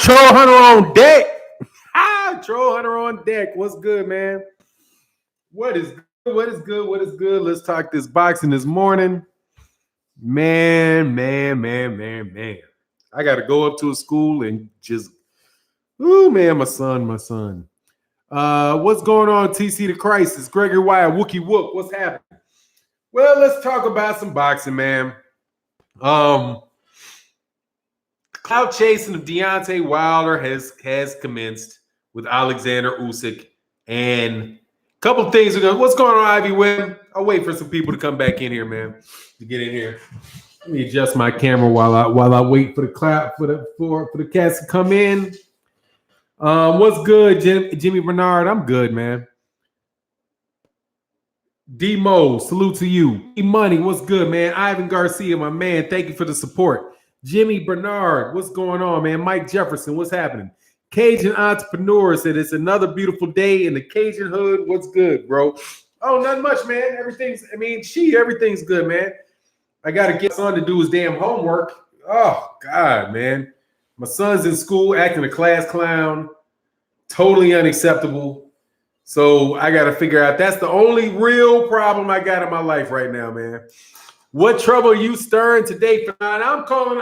Troll Hunter on deck. Troll Hunter on deck. What's good, man? What is good? What is good? What is good? Let's talk this boxing this morning. Man. I got to go up to a school and just, man, my son. What's going on, TC the Crisis? Gregory Wyatt, Wookie Wook, what's happening? Well, let's talk about some boxing, man. Clout chasing of Deontay Wilder has commenced with Alexander Usyk, and a couple things are going. What's going on, Ivy Webb? I'll wait for some people to come back in here, man, to get in here. Let me adjust my camera while I wait for the cats to come in. What's good, Jimmy Bernard? I'm good, man. D-Mo, salute to you. E-Money, what's good, man? Ivan Garcia, my man, thank you for the support. Jimmy Bernard, what's going on, man? Mike Jefferson, what's happening? Cajun Entrepreneur said it's another beautiful day in the Cajun hood. What's good, bro? Oh, not much, man. Everything's good, man. I got to get my son to do his damn homework. Oh, God, man. My son's in school acting a class clown. Totally unacceptable. So I got to figure out. That's the only real problem I got in my life right now, man. What trouble are you stirring today, Fernand? I'm calling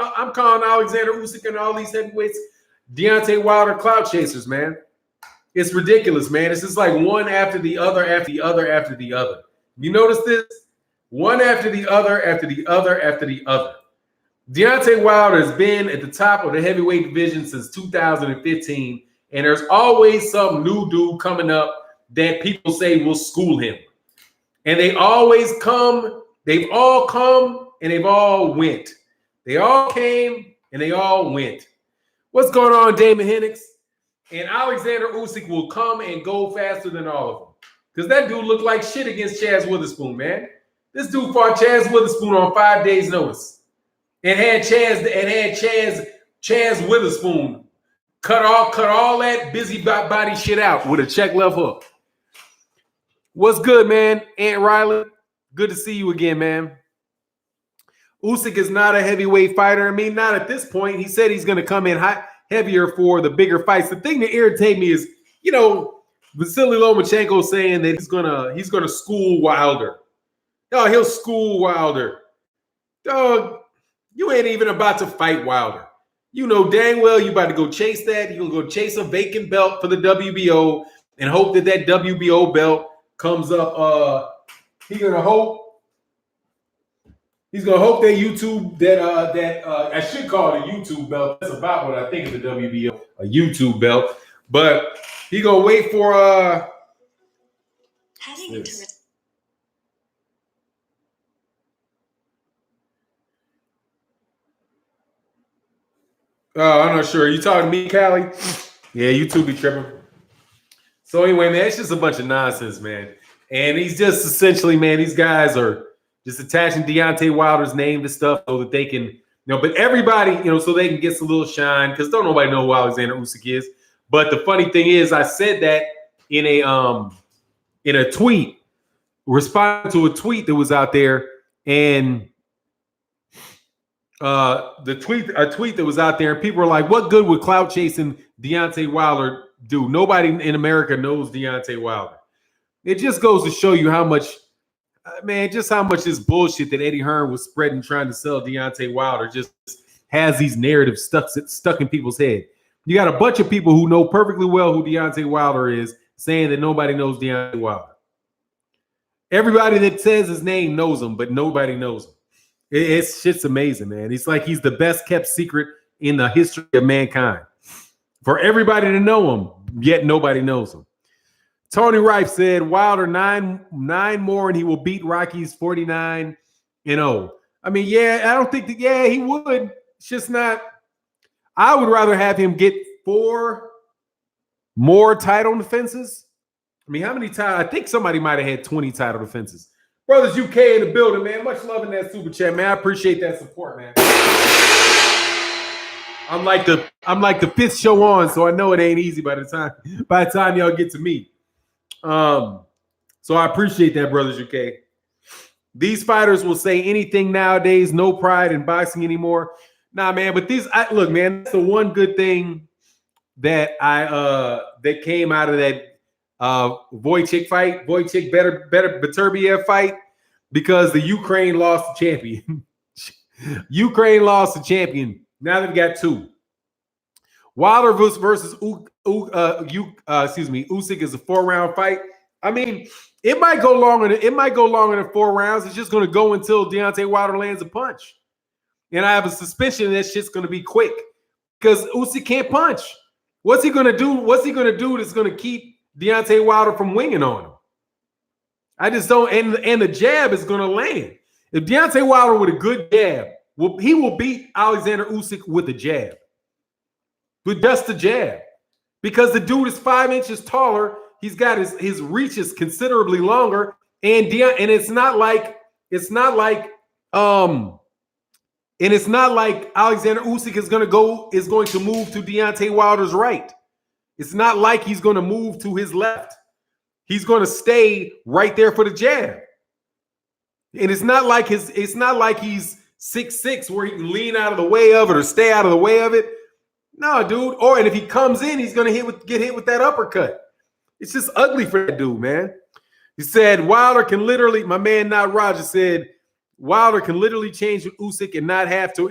Alexander Usyk and all these heavyweights Deontay Wilder clout chasers, man. It's ridiculous, man. It's just like one after the other, after the other, after the other. You notice this? One after the other, after the other, after the other. Deontay Wilder has been at the top of the heavyweight division since 2015, and there's always some new dude coming up that people say will school him. And they always come, they've all come, and they've all went. They all came, and they all went. What's going on, Damon Hennix? And Alexander Usyk will come and go faster than all of them. Because that dude looked like shit against Chaz Witherspoon, man. This dude fought Chaz Witherspoon on 5 days' notice. And had Chaz Witherspoon cut all that busybody shit out with a check left hook. What's good, man? Aunt Riley, good to see you again, man. Usyk is not a heavyweight fighter. I mean, not at this point. He said he's going to come in heavier for the bigger fights. The thing that irritates me is, Vasily Lomachenko saying that he's gonna school Wilder. Oh, he'll school Wilder. Dog, you ain't even about to fight Wilder. You know dang well you about to go chase that. You're going to go chase a vacant belt for the WBO and hope that WBO belt comes up. He's gonna hope that YouTube I should call it a YouTube belt. That's about what I think of the WBO, a YouTube belt. But he gonna wait for I'm not sure. You talking to me, Callie? Yeah, YouTube be tripping. So anyway, man, it's just a bunch of nonsense, man. And he's just essentially, man, these guys are just attaching Deontay Wilder's name to stuff so that they can, but everybody, so they can get some little shine because don't nobody know who Alexander Usyk is. But the funny thing is, I said that in a tweet, responding to a tweet that was out there, and a tweet that was out there, and people were like, "What good would clout chasing Deontay Wilder do? Nobody in America knows Deontay Wilder." It just goes to show you how much. Just how much this bullshit that Eddie Hearn was spreading trying to sell Deontay Wilder just has these narratives stuck in people's head. You got a bunch of people who know perfectly well who Deontay Wilder is saying that nobody knows Deontay Wilder. Everybody that says his name knows him, but nobody knows him. It's shit's amazing, man. It's like he's the best kept secret in the history of mankind. For everybody to know him, yet nobody knows him. Tony Rife said Wilder nine more and he will beat Rocky's 49-0. I mean, I don't think that. Yeah, he would. It's just not. I would rather have him get 4 more title defenses. I mean, how many titles? I think somebody might have had 20 title defenses. Brothers UK in the building, man. Much love in that super chat, man. I appreciate that support, man. I'm like the 5th show on, so I know it ain't easy by the time y'all get to me. So I appreciate that, Brothers UK. These fighters will say anything nowadays. No pride in boxing anymore. Nah, man. But look, man. That's the one good thing that came out of that Wojcik fight, Wojcik better Beterbiev fight, because the Ukraine lost the champion. Ukraine lost the champion. Now they've got two. Wilder versus Usyk is a 4-round fight. I mean, it might go longer than 4 rounds. It's just going to go until Deontay Wilder lands a punch. And I have a suspicion that shit's going to be quick because Usyk can't punch. What's he going to do? What's he going to do that's going to keep Deontay Wilder from winging on him? I just don't. And the jab is going to land. If Deontay Wilder with a good jab, he will beat Alexander Usyk with a jab. With just the jab. Because the dude is 5 inches taller. He's got his reach is considerably longer. And it's not like Alexander Usyk is going to move to Deontay Wilder's right. It's not like he's going to move to his left. He's going to stay right there for the jab. And it's not like he's 6'6" where he can lean out of the way of it or stay out of the way of it. No, dude. And if he comes in, he's going to get hit with that uppercut. It's just ugly for that dude, man. He said Wilder can literally, my man Not Roger said, Wilder can literally change with Usyk and not have to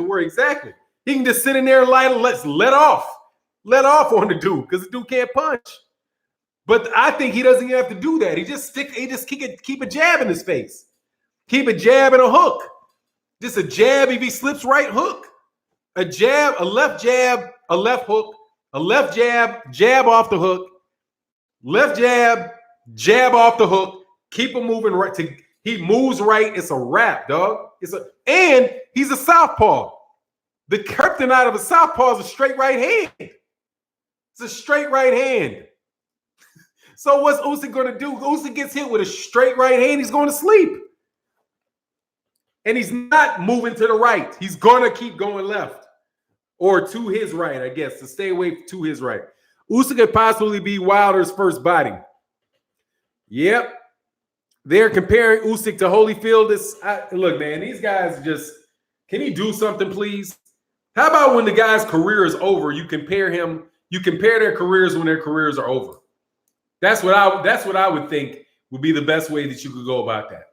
worry. Exactly. He can just sit in there and let off on the dude because the dude can't punch. But I think he doesn't even have to do that. He just keep a jab in his face. Keep a jab and a hook. Just a jab if he slips right, hook. A jab, a left jab, a left hook, a left jab, jab off the hook, left jab, jab off the hook. Keep him moving right. He moves right. It's a wrap, dog. And he's a southpaw. The kryptonite of a southpaw is a straight right hand. It's a straight right hand. So what's Usyk going to do? Usyk gets hit with a straight right hand. He's going to sleep. And he's not moving to the right. He's going to keep going left. Or to his right, I guess, to stay away to his right. Usyk could possibly be Wilder's first body. Yep. They're comparing Usyk to Holyfield. Look, man, these guys just, can he do something, please? How about when the guy's career is over, you compare their careers when their careers are over? That's what I would think would be the best way that you could go about that.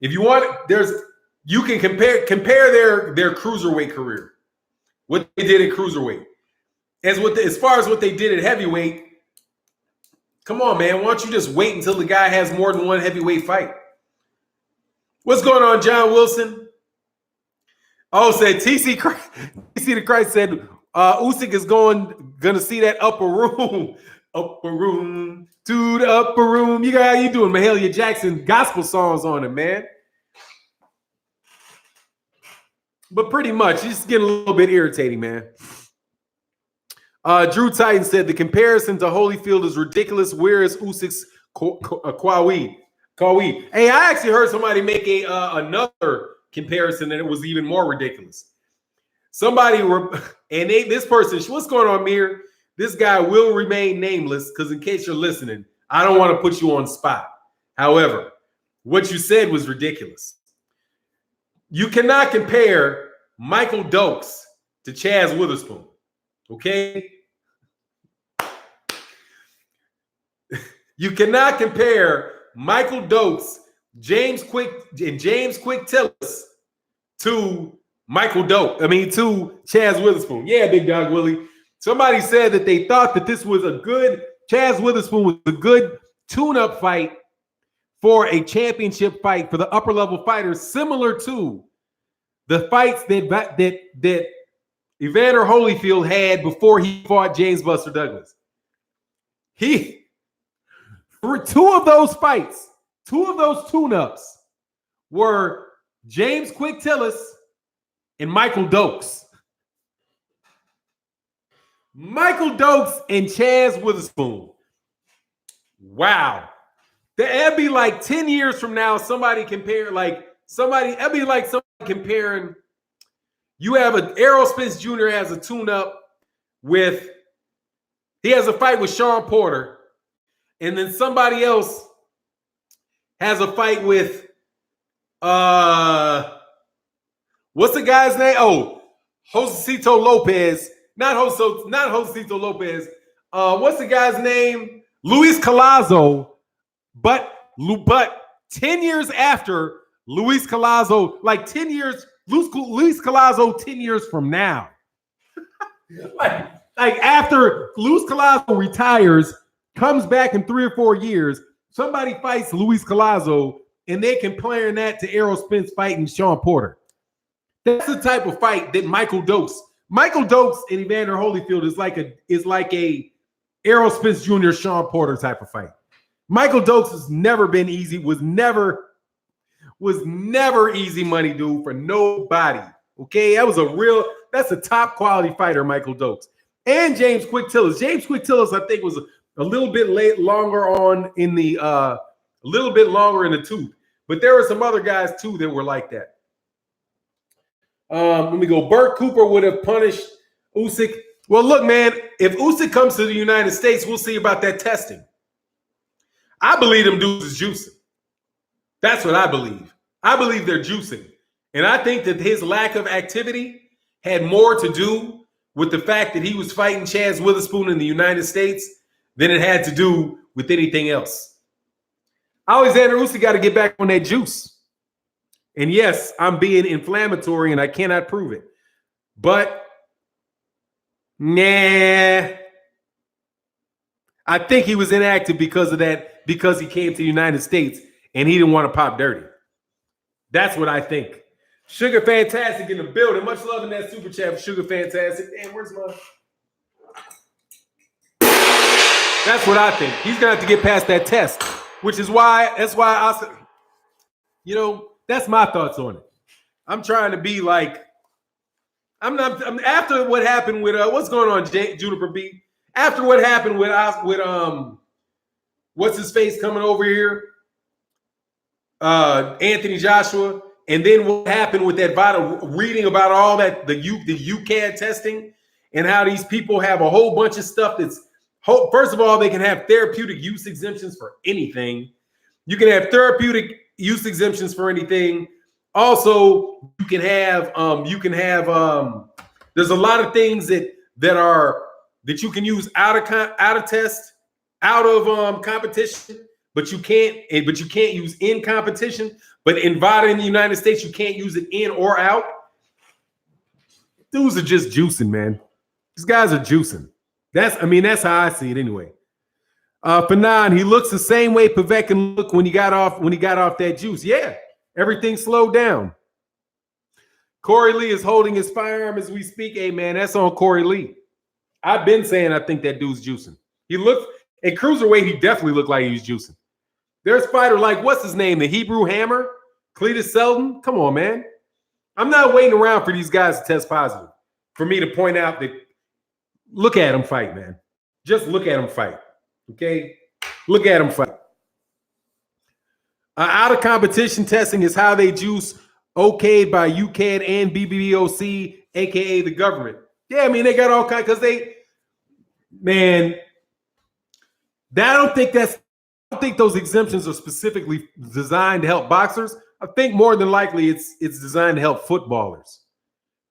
If you want, you can compare their cruiserweight career, what they did at cruiserweight, as far as what they did at heavyweight. Come on, man. Why don't you just wait until the guy has more than one heavyweight fight? What's going on, John Wilson? Oh, said TC the Christ said Usyk is gonna see that upper room to the upper room. You got how you doing, Mahalia Jackson gospel songs on it, man. But pretty much, it's getting a little bit irritating, man. Drew Titan said the comparison to Holyfield is ridiculous. Where is Usyk's Qawi? Hey, I actually heard somebody make another comparison and it was even more ridiculous. This person, what's going on, Mir? This guy will remain nameless because in case you're listening, I don't want to put you on the spot. However, what you said was ridiculous. You cannot compare Michael Dokes to Chaz Witherspoon. Okay? You cannot compare Michael Dokes, James Quick Tillis to to Chaz Witherspoon. Yeah, Big Dog Willie. Somebody said that they thought that this was Chaz Witherspoon was a good tune-up fight for a championship fight for the upper level fighters, similar to the fights that Evander Holyfield had before he fought James Buster Douglas. Two of those tune-ups were James Quick Tillis and Michael Dokes. Michael Dokes and Chaz Witherspoon. Wow. That'd be like 10 years from now, somebody comparing. You have Errol Spence Jr. has a tune-up he has a fight with Sean Porter, and then somebody else has a fight with what's the guy's name? Oh, Josecito Lopez. Not Josito Lopez. What's the guy's name? Luis Collazo. But 10 years after Luis Collazo, like 10 years, Luis Collazo 10 years from now. like after Luis Collazo retires, comes back in 3 or 4 years, somebody fights Luis Collazo, and they compare that to Errol Spence fighting Sean Porter. That's the type of fight that Michael Dokes and Evander Holyfield is like a Errol Spence Jr. Sean Porter type of fight. Michael Dokes has never been easy, was never easy money, dude, for nobody. Okay, that's a top quality fighter, Michael Dokes. And James Quick Tillis. James Quick Tillis, I think, was a little bit longer in the tooth. But there were some other guys too that were like that. Let me go. Burt Cooper would have punished Usyk. Well, look, man, if Usyk comes to the United States, we'll see about that testing. I believe them dudes is juicing. That's what I believe. I believe they're juicing. And I think that his lack of activity had more to do with the fact that he was fighting Chaz Witherspoon in the United States than it had to do with anything else. Alexander Usyk got to get back on that juice. And yes, I'm being inflammatory and I cannot prove it. But, nah. I think he was inactive because of that, because he came to the United States and he didn't want to pop dirty. That's what I think. Sugar Fantastic in the building. Much love in that super chat for Sugar Fantastic. And where's my... That's what I think. He's going to have to get past that test, that's why I said, that's my thoughts on it. I'm trying to be like, I'm after what happened with, what's going on, Juniper B? After what happened with what's his face coming over here? Anthony Joshua. And then what happened with that reading about all that, the UCAD testing and how these people have a whole bunch of stuff that's, first of all, they can have therapeutic use exemptions for anything. You can have therapeutic use exemptions for anything. Also, you can have there's a lot of things that you can use out of competition, but you can't use in competition. But in VADA in the United States, you can't use it in or out. Dudes are just juicing, man. These guys are juicing. That's how I see it anyway. Fanon, he looks the same way Povetkin looked when he got off that juice. Yeah, everything slowed down. Corey Lee is holding his firearm as we speak. Hey, man, that's on Corey Lee. I've been saying I think that dude's juicing. He looked at cruiserweight. He definitely looked like he was juicing. There's a fighter like, what's his name? The Hebrew Hammer, Cletus Selden. Come on, man. I'm not waiting around for these guys to test positive for me to point out that look at him fight, man. Just look at him fight. Okay? Look at him fight. Out of competition testing is how they juice okayed by UCAD and BBBOC, aka the government. Yeah, I mean, they got all kinds because I don't think those exemptions are specifically designed to help boxers. I think more than likely it's designed to help footballers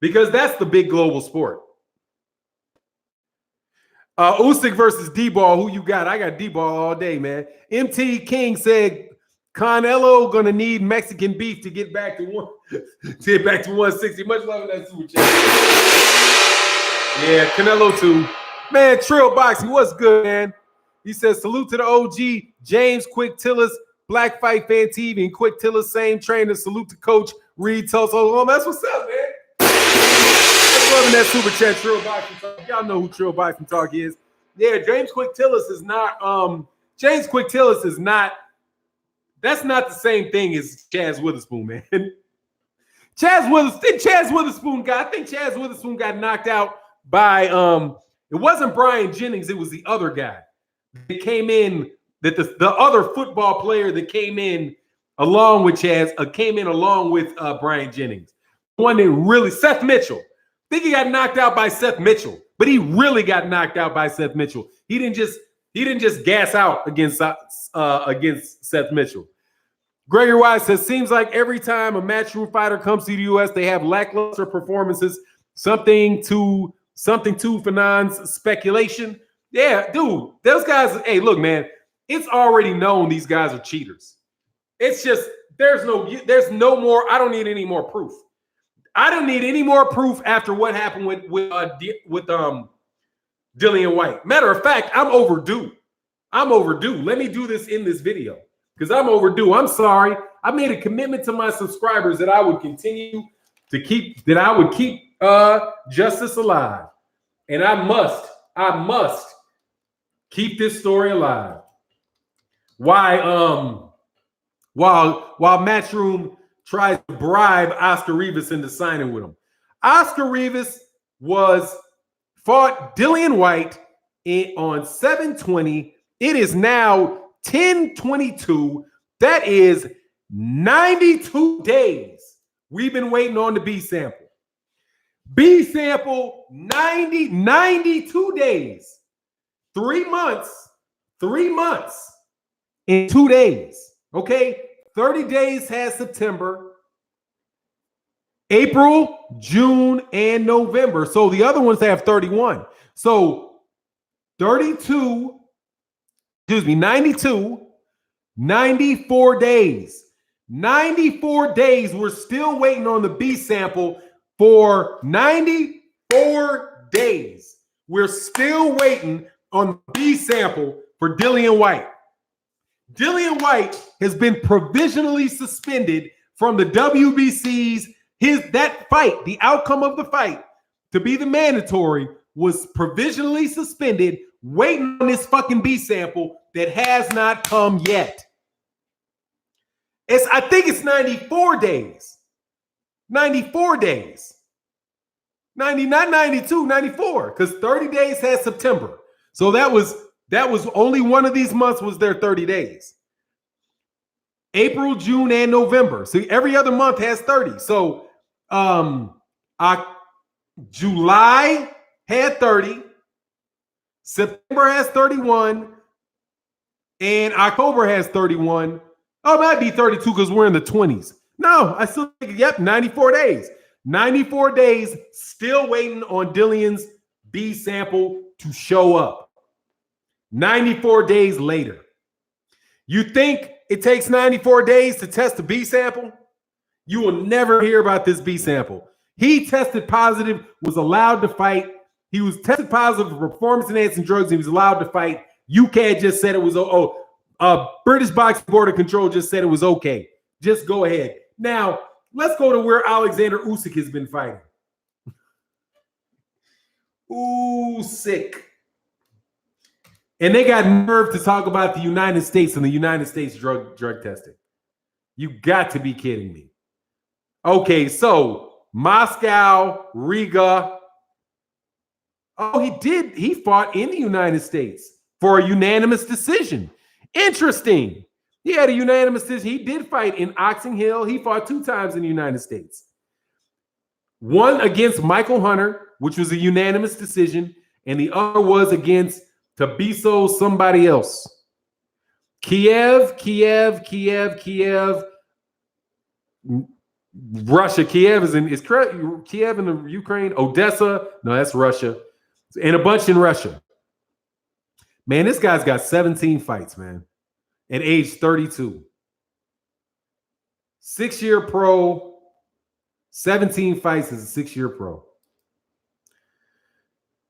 because that's the big global sport. Usyk versus D-Ball. Who you got? I got D-Ball all day, man. MT King said Canelo gonna need Mexican beef to get back to 160. Much love in that super chat. Yeah, Canelo too. Man, Trill Boxing, what's good, man? He says, salute to the OG, James Quick Tillis, Black Fight Fan TV, and Quick Tillis, same trainer. Salute to Coach Reed Tulsa. Oh, that's what's up, man. Loving that super chat, Trill Boxing Talk. Y'all know who Trill Boxing Talk is. Yeah, James Quick Tillis is not, that's not the same thing as Chaz Witherspoon, man. I think Chaz Witherspoon got knocked out by, it wasn't Brian Jennings, it was the other guy. That came in, that the other football player that came in along with Chaz, came in along with Brian Jennings. One that really, Seth Mitchell. I think he got knocked out by Seth Mitchell, but he really got knocked out by Seth Mitchell. He didn't just gas out against Seth Mitchell. Gregory Wise says, seems like every time a matchroom fighter comes to the U.S., they have lackluster performances, something to Something to Fanon's speculation. Yeah, dude, those guys. Hey, look, man, it's already known these guys are cheaters. It's just there's no more. I don't need any more proof. I don't need any more proof after what happened with Dillian White. Matter of fact, I'm overdue. Let me do this in this video because I'm overdue. I'm sorry. I made a commitment to my subscribers that I would continue to keep justice alive, and I must keep this story alive. While Matchroom tries to bribe Oscar Rivas into signing with him. Oscar Rivas fought Dillian White on 7/20. It is now 10/22. That is 92 days. We've been waiting on the B sample. B sample 92 days. 3 months. 3 months in 2 days. Okay? 30 days has September, April, June, and November. So the other ones have 31. So 92, 92, 94 days. 94 days. We're still waiting on the B sample for 94 days. We're still waiting on the B sample for Dillian White. Dillian White has been provisionally suspended from the WBC's. That fight, the outcome of the fight to be the mandatory, was provisionally suspended, waiting on this fucking B sample that has not come yet. I think it's 94 days. 94 days. 90, not 92, 94, because 30 days has September. So that was only one of these months was there 30 days. April, June, and November. So every other month has 30. So July had 30. September has 31. And October has 31. Oh, it might be 32 because we're in the 20s. No, I still think, yep, 94 days. 94 days, still waiting on Dillian's B sample to show up. 94 days later. You think it takes 94 days to test a B sample? You will never hear about this B sample. He tested positive, was allowed to fight. He was tested positive for performance-enhancing drugs. He was allowed to fight. UCAD just said it was, British Boxing Board of Control just said it was okay. Just go ahead. Now, let's go to where Alexander Usyk has been fighting. Usyk. And they got nerve to talk about the United States and the United States drug testing. You got to be kidding me. Okay, so Moscow, Riga. Oh, he fought in the United States for a unanimous decision. Interesting. He had a unanimous decision. He did fight in Oxon Hill. He fought 2 times in the United States. One against Michael Hunter, which was a unanimous decision, and the other was against Tabiso somebody else. Kiev, Russia. Kiev is Kiev in the Ukraine. Odessa, no, that's Russia. And a bunch in Russia. Man, this guy's got 17 fights, man. At age 32. 6-year pro. 17 fights as a 6-year pro.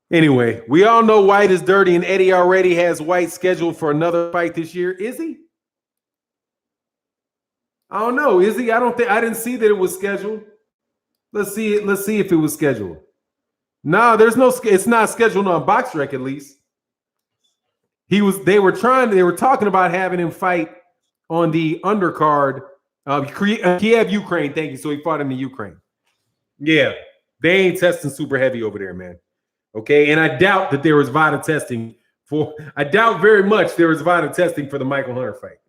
Anyway, we all know White is dirty, and Eddie already has White scheduled for another fight this year. Is he? I don't know. Is he? I didn't see that it was scheduled. Let's see if it was scheduled. No, it's not scheduled on BoxRec at least. They were talking about having him fight on the undercard. Kiev, Ukraine. Thank you. So he fought in the Ukraine. Yeah, they ain't testing super heavy over there, man. Okay, and I doubt that there was VADA testing I doubt very much there was VADA testing for the Michael Hunter fight.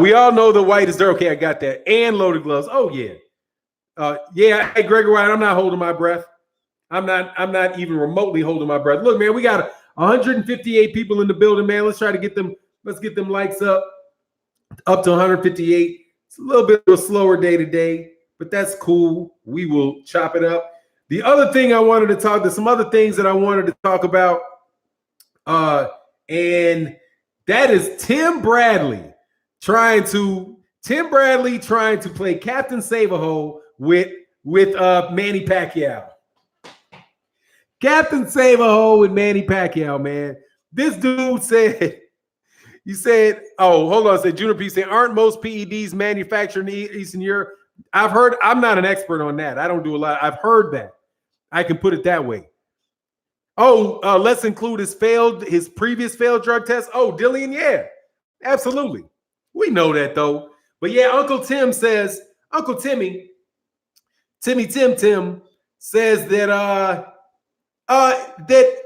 We all know the White is there. Okay, I got that. And loaded gloves. Oh, yeah. Yeah, hey, Gregor White, I'm not holding my breath. I'm not even remotely holding my breath. Look, man, we got 158 people in the building, man. Let's try to get them likes up to 158. It's a little bit of a slower day today, but that's cool. We will chop it up. The other thing I wanted to talk, there's some other things that I wanted to talk about, and that is Tim Bradley trying to play Captain Save-A-Hole with Manny Pacquiao. Captain Save-A-Hole with Manny Pacquiao, man. This dude said, oh, hold on, said Junior P saying, aren't most PEDs manufactured in Eastern Europe? I've heard, I'm not an expert on that. I don't do a lot. I've heard that. I can put it that way. Oh, let's include his previous failed drug test. Oh, Dillian, yeah, absolutely. We know that though. But yeah, Uncle Tim says, Timmy says that that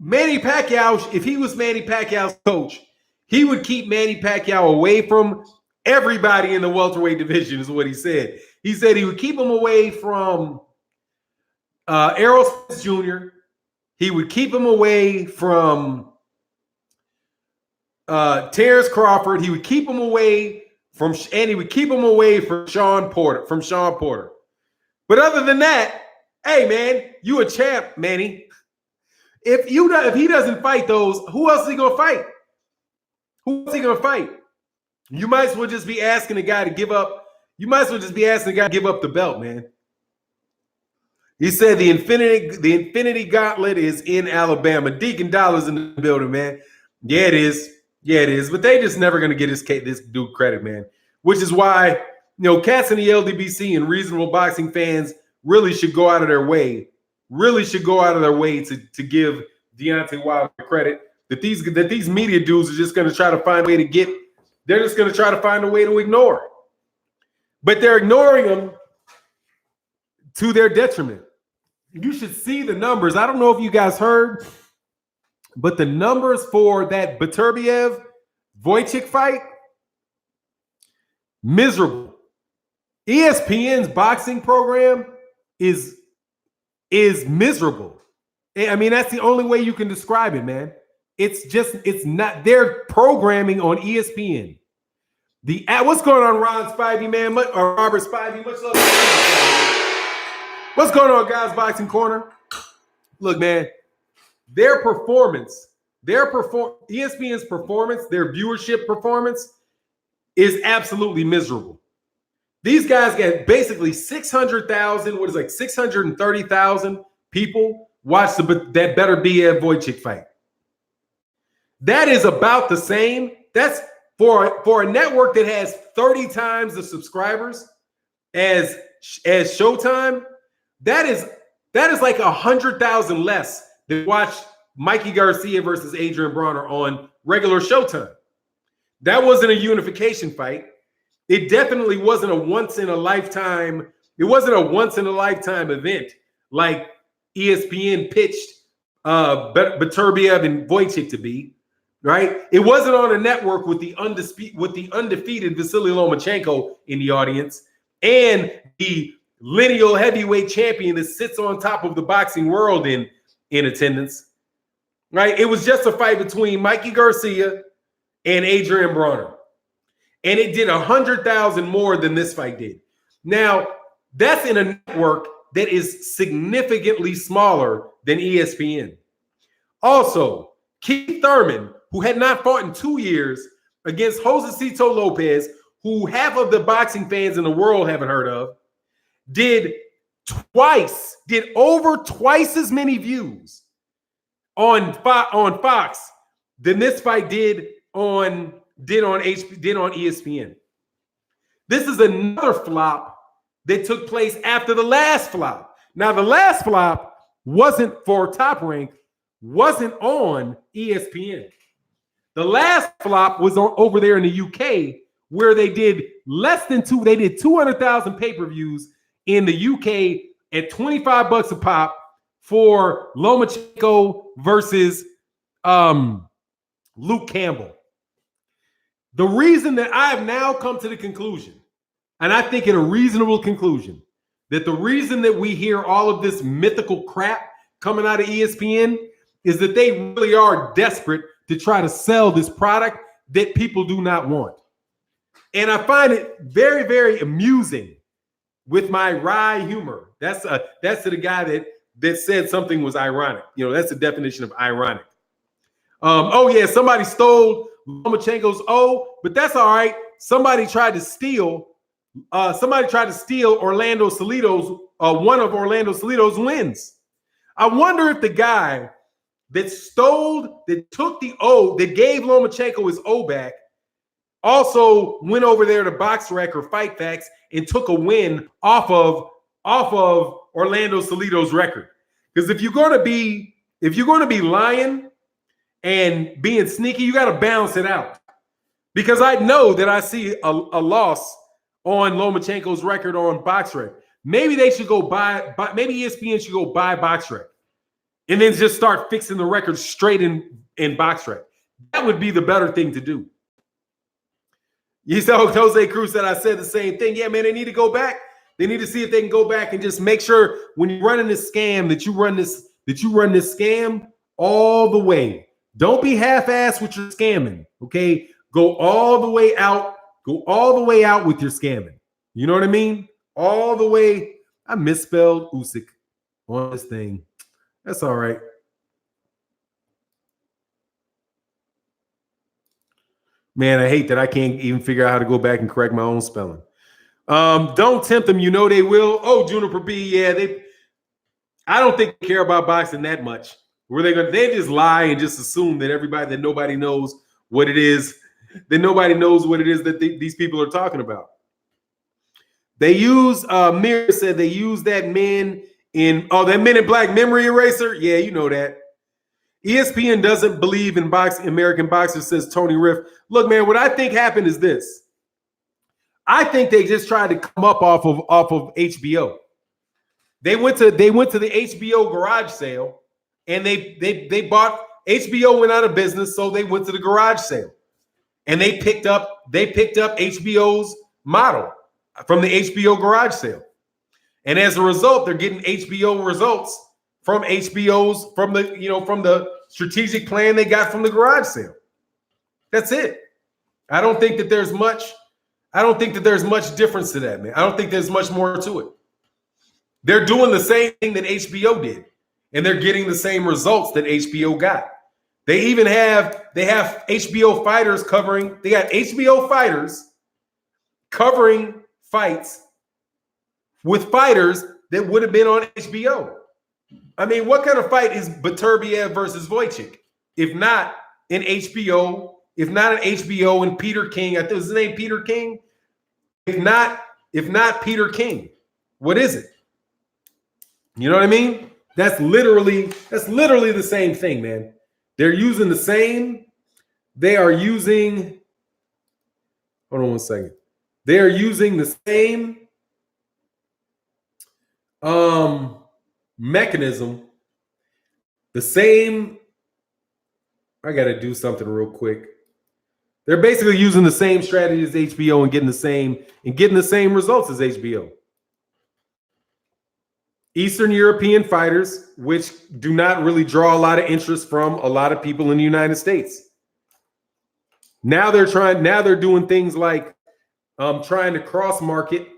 Manny Pacquiao, if he was Manny Pacquiao's coach, he would keep Manny Pacquiao away from everybody in the welterweight division, is what he said. He said he would keep him away from Errol Spence Jr. He would keep him away from Terrence Crawford. He would keep him away from, and he would keep him away from Sean Porter. But other than that, hey man, you a champ, Manny. If he doesn't fight those, who else is he gonna fight? Who else is he gonna fight? You might as well just be asking the guy to give up. You might as well just be asking the guy to give up the belt, man. He said the Infinity Gauntlet is in Alabama. Deacon Dollars in the building, man. Yeah, it is. Yeah, it is. But they just never gonna get this dude credit, man. Which is why, cats in the LDBC and reasonable boxing fans really should go out of their way. To give Deontay Wilder credit. That these media dudes are just gonna try to find a way to get. They're just gonna try to find a way to ignore. But they're ignoring them to their detriment. You should see the numbers. I don't know if you guys heard, but the numbers for that Beterbiev-Wojcik fight, miserable. ESPN's boxing program is miserable. I mean, that's the only way you can describe it, man. It's not their programming on ESPN. What's going on, Ron Spivey, man? Or Robert Spivey? Much love. What's going on, guys? Boxing Corner. Look, man, their performance, ESPN's performance, their viewership performance is absolutely miserable. These guys get basically 600,000, 630,000 people watch that Better Be a Wojcik fight. That is about the same. That's for a network that has 30 times the subscribers as Showtime. That is like 100,000 less than watch Mikey Garcia versus Adrian Bronner on regular Showtime. That wasn't a unification fight. It definitely wasn't a once in a lifetime. It wasn't a once in a lifetime event like ESPN pitched Beterbiev and Wojcik to be. Right? It wasn't on a network with the undefeated Vasily Lomachenko in the audience and the lineal heavyweight champion that sits on top of the boxing world in attendance. Right? It was just a fight between Mikey Garcia and Adrian Bronner. And it did 100,000 more than this fight did. Now, that's in a network that is significantly smaller than ESPN. Also, Keith Thurman, who had not fought in 2 years, against Josecito Lopez, who half of the boxing fans in the world haven't heard of, did over twice as many views on Fox than this fight did on ESPN. This is another flop that took place after the last flop. Now, the last flop wasn't for Top Rank, wasn't on ESPN. The last flop was over there in the UK, where they did they did 200,000 pay-per-views in the UK at $25 a pop for Lomachenko versus Luke Campbell. The reason that I have now come to the conclusion, and I think in a reasonable conclusion, that the reason that we hear all of this mythical crap coming out of ESPN is that they really are desperate to try to sell this product that people do not want. And I find it very, very amusing with my wry humor. That's to the guy that said something was ironic. You know, that's the definition of ironic. Oh yeah, somebody stole Lomachenko's O, but that's all right. Somebody tried to steal Orlando Salido's one of Orlando Salido's wins. I wonder if the guy that took the O, that gave Lomachenko his O back, also went over there to BoxRec or Fight Facts and took a win off of Orlando Salido's record. Because if you're going to be lying and being sneaky, you got to balance it out. Because I know that I see a loss on Lomachenko's record on BoxRec. Maybe they should go buy maybe ESPN should go buy BoxRec and then just start fixing the record straight in BoxRec. That would be the better thing to do. You saw Jose Cruz said I said the same thing. Yeah, man, they need to go back. They need to see if they can go back and just make sure when you're running this scam that you run this scam all the way. Don't be half-assed with your scamming. Okay, go all the way out. Go all the way out with your scamming. You know what I mean? All the way. I misspelled Usyk on this thing. That's all right. Man, I hate that I can't even figure out how to go back and correct my own spelling. Don't tempt them. You know they will. Oh, Juniper B. Yeah, I don't think they care about boxing that much. They just lie and just assume that nobody knows what it is. That nobody knows what it is that these people are talking about. They use Mir said they use that Men in Black memory eraser. Yeah, you know that. ESPN doesn't believe in American boxers, says Tony Riff. Look, man, what I think happened is this. I think they just tried to come up off of HBO. They went to the HBO garage sale, and they bought HBO went out of business, so they went to the garage sale, and they picked up HBO's model from the HBO garage sale, and as a result, they're getting HBO results from the strategic plan they got from the garage sale. That's it. I don't think that there's much difference to that, man. I don't think there's much more to it. They're doing the same thing that HBO did, and they're getting the same results that HBO got. They have HBO fighters covering. They got HBO fighters covering fights with fighters that would have been on HBO. I mean, what kind of fight is Beterbiev versus Wojcik? If not an HBO and Peter King. I think his name Peter King. If not Peter King, what is it? You know what I mean? That's literally the same thing, man. They're using the same. They are using. Hold on one second. They are using the same mechanism. The same. I got to do something real quick. They're basically using the same strategy as HBO and getting the same results as HBO. Eastern European fighters, which do not really draw a lot of interest from a lot of people in the United States. Now they're doing things like trying to cross market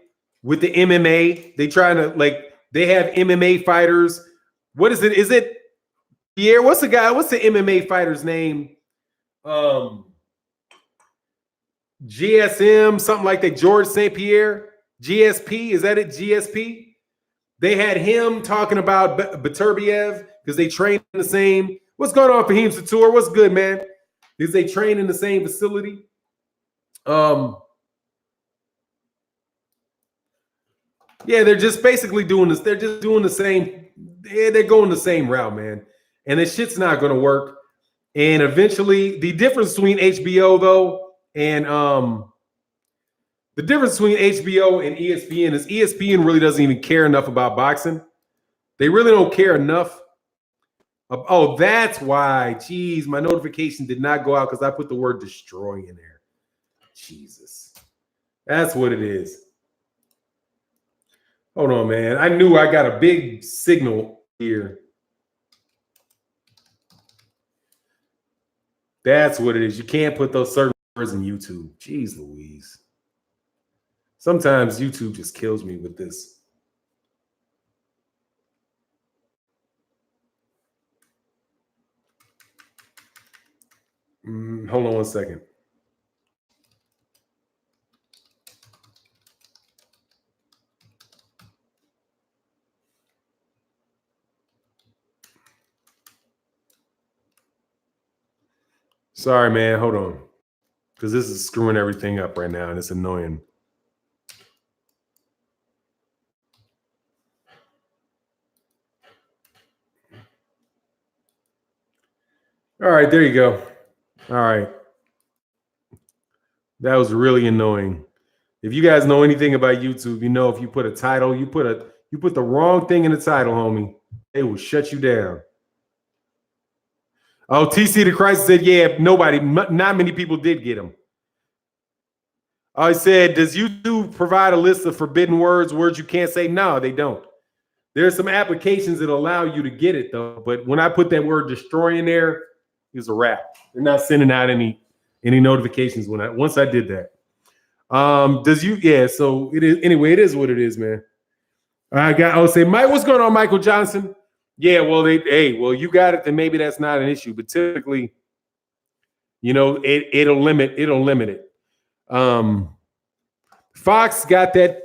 with the MMA. They have MMA fighters. What is it? Is it Pierre? What's the MMA fighter's name? GSM, something like that. George St. Pierre, GSP. Is that it? GSP. They had him talking about Beterbiev because they train in the same. What's going on, Fahim Satur? What's good, man? Because they train in the same facility. Yeah, they're just basically doing this. They're just doing the same. They're going the same route, man. And this shit's not going to work. And eventually, the difference between HBO though, and the difference between HBO and ESPN is ESPN really doesn't even care enough about boxing. They really don't care enough. Oh, that's why. Jeez, my notification did not go out because I put the word destroy in there. Jesus. That's what it is. Hold on, man. I knew I got a big signal here. That's what it is. You can't put those certain words in YouTube. Jeez Louise. Sometimes YouTube just kills me with this. Hold on one second. Sorry, man. Hold on. Because this is screwing everything up right now, and it's annoying. All right, there you go. All right. That was really annoying. If you guys know anything about YouTube, you know if you put a title, you put the wrong thing in the title, homie, it will shut you down. Oh, TC the Christ said, yeah, not many people did get them. I said, does YouTube provide a list of forbidden words you can't say? No, they don't. There's some applications that allow you to get it, though. But when I put that word destroy in there, it's a wrap. They're not sending out any notifications once I did that. So it is anyway, it is what it is, man. I'll say, Mike, what's going on, Michael Johnson? Yeah, well, you got it, then maybe that's not an issue. But typically, it'll limit it. Fox got that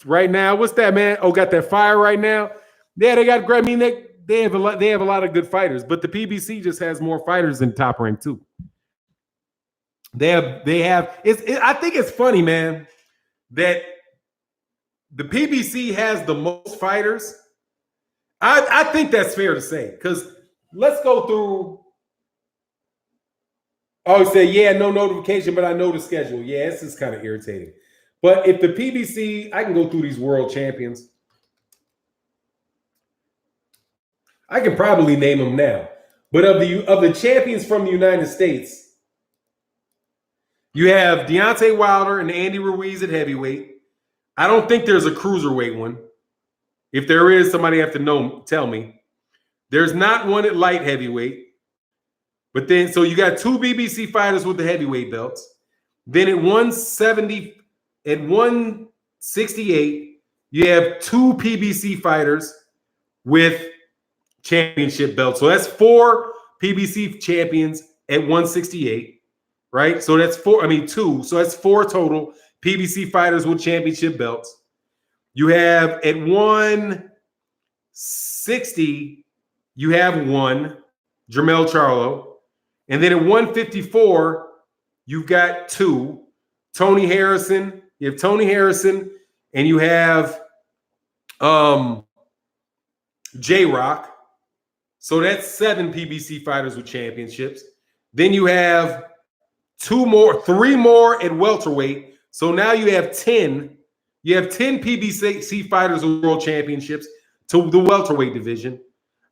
right now. What's that, man? Oh, got that fire right now. Yeah, they got. I mean, they have a lot of good fighters, but the PBC just has more fighters than Top Rank too. They have. I think it's funny, man, that the PBC has the most fighters. I think that's fair to say, because let's go through. Oh, say, yeah, no notification, but I know the schedule. Yeah, this is kind of irritating. But if the PBC, I can go through these world champions. I can probably name them now. But of the champions from the United States, you have Deontay Wilder and Andy Ruiz at heavyweight. I don't think there's a cruiserweight one. If there is, somebody have to tell me. There's not one at light heavyweight. But then, so you got two BBC fighters with the heavyweight belts. Then at 170, at 168, you have two PBC fighters with championship belts. So that's 4 PBC champions at 168, right? So that's 2. So that's 4 total PBC fighters with championship belts. You have at 160, you have 1, Jermell Charlo. And then at 154, you've got 2, Tony Harrison. You have Tony Harrison, and you have J-Rock. So that's 7 PBC fighters with championships. Then you have 3 more at welterweight. So now you have 10. You have 10 PBC fighters with world championships to the welterweight division.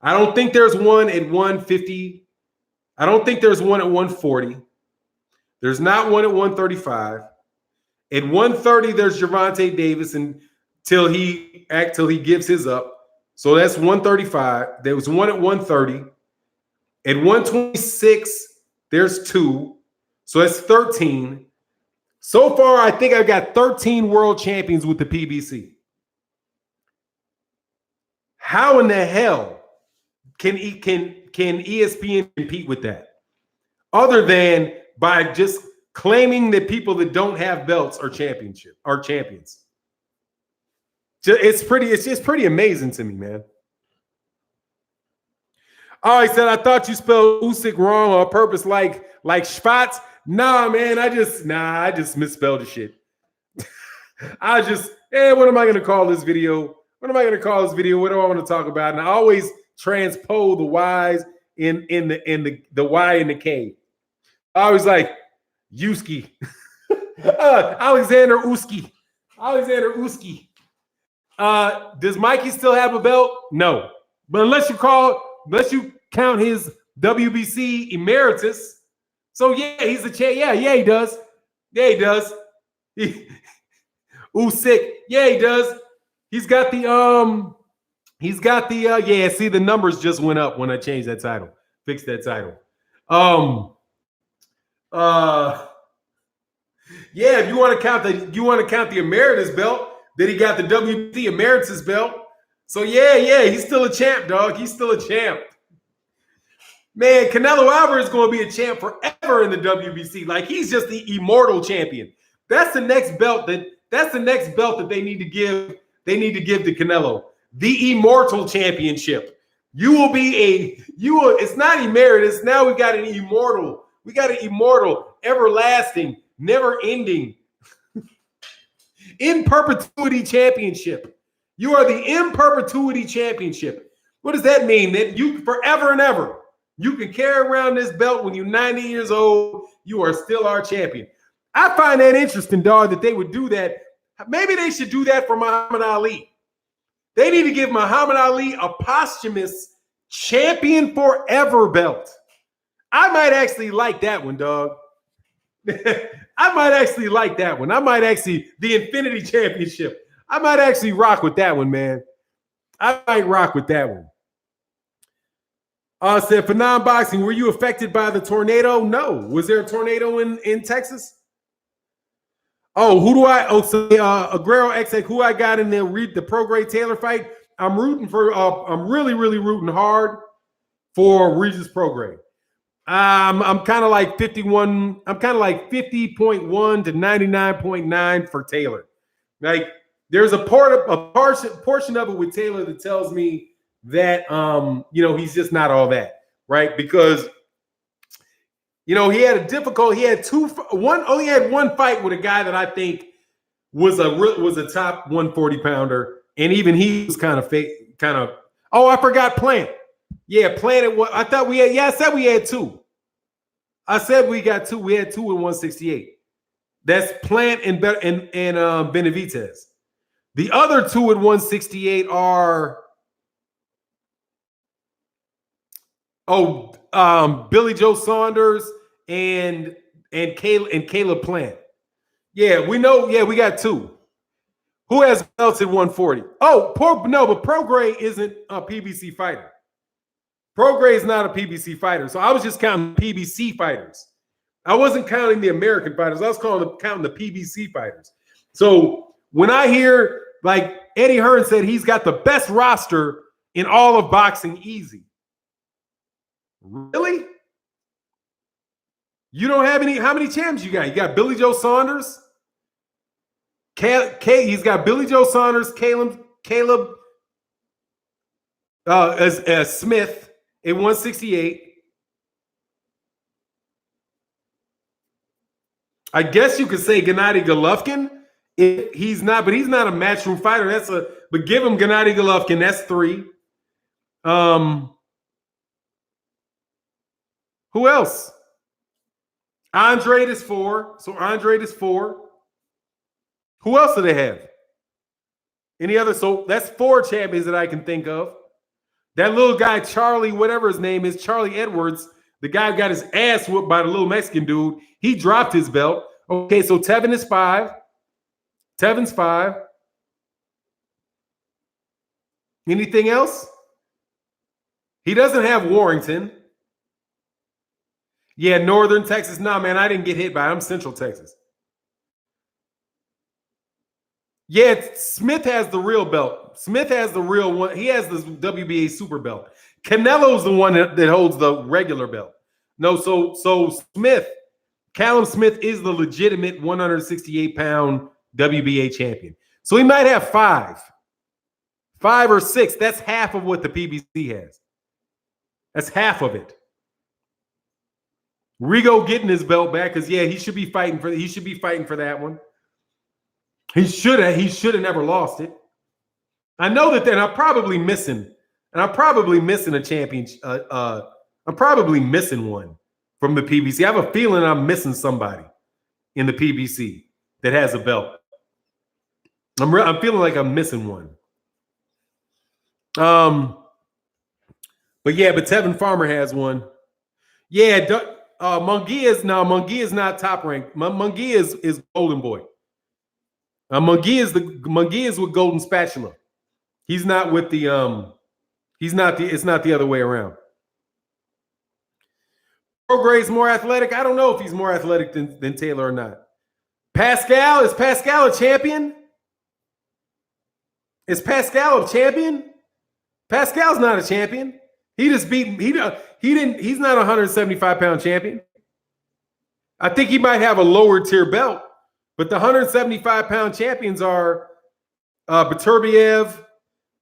I don't think there's one at 150. I don't think there's one at 140. There's not one at 135. At 130, there's Gervonta Davis until he gives his up. So that's 135. There was one at 130. At 126, there's 2. So that's 13. So far, I think I've got 13 world champions with the PBC. How in the hell can ESPN compete with that? Other than by just claiming that people that don't have belts are champions. It's pretty amazing to me, man. Oh, he said, I thought you spelled Usyk wrong on purpose, like Schwartz. Nah, man, I just misspelled the shit. What am I going to call this video? What do I want to talk about? And I always transpose the Y's in the Y and the K. I was like, Yuski. Alexander Usyk. Does Mikey still have a belt? No. But unless you count his WBC emeritus. So yeah, he's a champ. Yeah, he does. Yeah, he does. Usyk. Yeah, he does. He's got the see, the numbers just went up when I changed that title. Fixed that title. Yeah, if you want to count the emeritus belt, then he got the WBC emeritus belt. So yeah, he's still a champ, dog. He's still a champ. Man, Canelo Alvarez is going to be a champ forever in the WBC. Like he's just the immortal champion. That's the next belt that they need to give. They need to give to Canelo. The immortal championship. It's not emeritus. Now we got an immortal. We got an immortal, everlasting, never-ending, in perpetuity championship. You are the in perpetuity championship. What does that mean? That you forever and ever, you can carry around this belt when you're 90 years old. You are still our champion. I find that interesting, dog, that they would do that. Maybe they should do that for Muhammad Ali. They need to give Muhammad Ali a posthumous champion forever belt. I might actually like that one, dog. I might actually like that one. The Infinity Championship. I might actually rock with that one, man. I might rock with that one. Said, for non-boxing, were you affected by the tornado? No. Was there a tornado in Texas? Oh, who do I? Oh, so Aguero XX, who I got in the Pro Grade Taylor fight? I'm rooting for. I'm really rooting hard for Regis Pro Grade. I'm kind of like 51. I'm kind of like 50.1 to 99.9 for Taylor. Like there's a portion of it with Taylor that tells me that he's just not all that, right? Because he had only had one fight with a guy that I think was a top 140 pounder, and even he was kind of. Oh, I forgot Plant. Yeah, Plant. I thought we had. Yeah, I said we had two. I said we got two. We had two in 168. That's Plant and Benavidez. The other two at 168 are Billy Joe Saunders and Caleb Plant. Yeah, we know. Yeah, we got two. Who has belts at 140? Oh, but Pro Grade isn't a PBC fighter. Pro Grade is not a PBC fighter. So I was just counting PBC fighters. I wasn't counting the American fighters. I was counting the PBC fighters. So when I hear like Eddie Hearn said he's got the best roster in all of boxing, easy. Really? You don't have any? How many champs you got? You got Billy Joe Saunders. He's got Billy Joe Saunders, Caleb as Smith in 168. I guess you could say Gennady Golovkin. He's not a matchroom fighter. But give him Gennady Golovkin. That's 3. Who else? Andre is 4. So Andre is 4. Who else do they have? Any other? So that's 4 champions that I can think of. That little guy, Charlie, whatever his name is, Charlie Edwards, the guy who got his ass whooped by the little Mexican dude, he dropped his belt. Okay, so Tevin is 5. Tevin's 5. Anything else? He doesn't have Warrington. Yeah, Northern Texas. No, man, I didn't get hit by it. I'm Central Texas. Yeah, Smith has the real belt. Smith has the real one. He has the WBA super belt. Canelo's the one that holds the regular belt. No, so Callum Smith is the legitimate 168-pound WBA champion. So he might have 5 or 6. That's half of what the PBC has. That's half of it. Rigo getting his belt back because he should be fighting for that one. He should have never lost it. I know that. Then I'm probably missing a championship. I'm probably missing one from the PBC. I have a feeling I'm missing somebody in the PBC that has a belt. I'm feeling like I'm missing one. But Tevin Farmer has one. Yeah, Munguia is not top ranked. Munguia is Golden Boy. Munguia is with Golden Spatula. He's not with the it's not the other way around. Pro Grade's more athletic. I don't know if he's more athletic than Taylor or not. Pascal, is Pascal a champion? Is Pascal a champion? Pascal's not a champion. He just beat he didn't. He's not a 175-pound champion. I think he might have a lower tier belt, but the 175-pound champions are Beterbiev,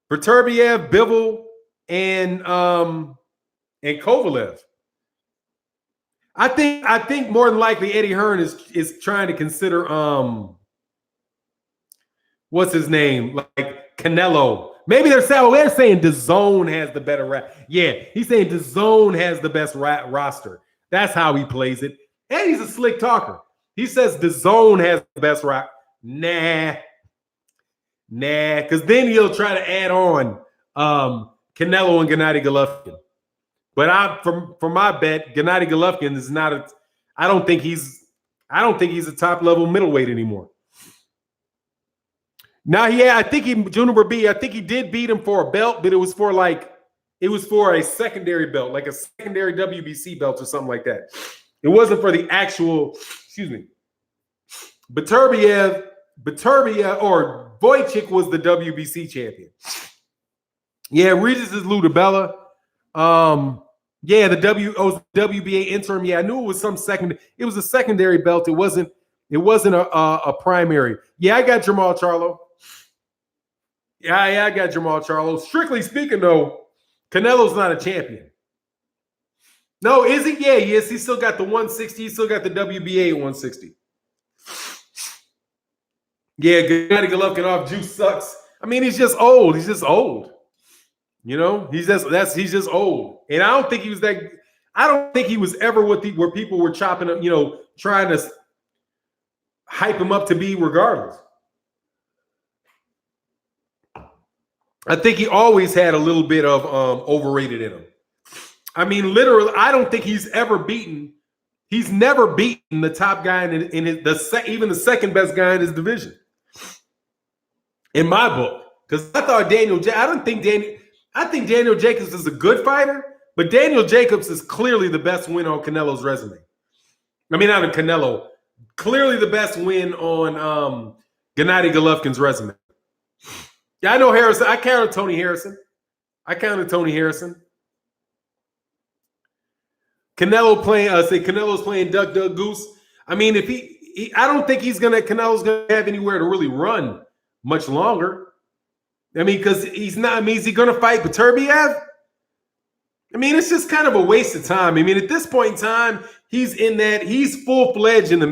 Bivol, and Kovalev. I think more than likely Eddie Hearn is trying to consider what's his name, like Canelo. Maybe they're saying DAZN has the better Yeah, he's saying DAZN has the best roster. That's how he plays it. And he's a slick talker. He says DAZN has the best Nah, because then he'll try to add on Canelo and Gennady Golovkin. But for my bet, Gennady Golovkin is not a. I don't think he's a top level middleweight anymore. Now, yeah, I think Juniper B. I think he did beat him for a belt, but it was for a secondary belt, like a secondary WBC belt or something like that. It wasn't for the actual. Excuse me. Beterbiev or Wojcik was the WBC champion. Yeah, Regis is Lou DiBella. Yeah, the WBA interim. Yeah, I knew it was some second. It was a secondary belt. It wasn't a primary. Yeah, I got Jamal Charlo. Yeah, I got Jamal Charlo. Strictly speaking, though, Canelo's not a champion. No, is he? Yeah, he is. He still got the 160. He still got the WBA at 160. Yeah, Gennady Golovkin off juice sucks. I mean, he's just old. He's just old. You know, he's just old. And I don't think he was that. I don't think he was ever where people were chopping up, trying to hype him up to be regardless. I think he always had a little bit of overrated in him. I mean, literally, I don't think he's ever beaten. He's never beaten the top guy even the second best guy in his division. In my book, because I thought I think Daniel Jacobs is a good fighter, but Daniel Jacobs is clearly the best win on Canelo's resume. I mean, not on Canelo. Clearly the best win on Gennady Golovkin's resume. Yeah, I know Harrison. I counted Tony Harrison. Canelo's playing Duck Duck Goose. I mean, if I don't think Canelo's gonna have anywhere to really run much longer. I mean, because he's not. I mean, is he gonna fight Beterbiev? I mean, it's just kind of a waste of time. I mean, at this point in time, he's full-fledged in the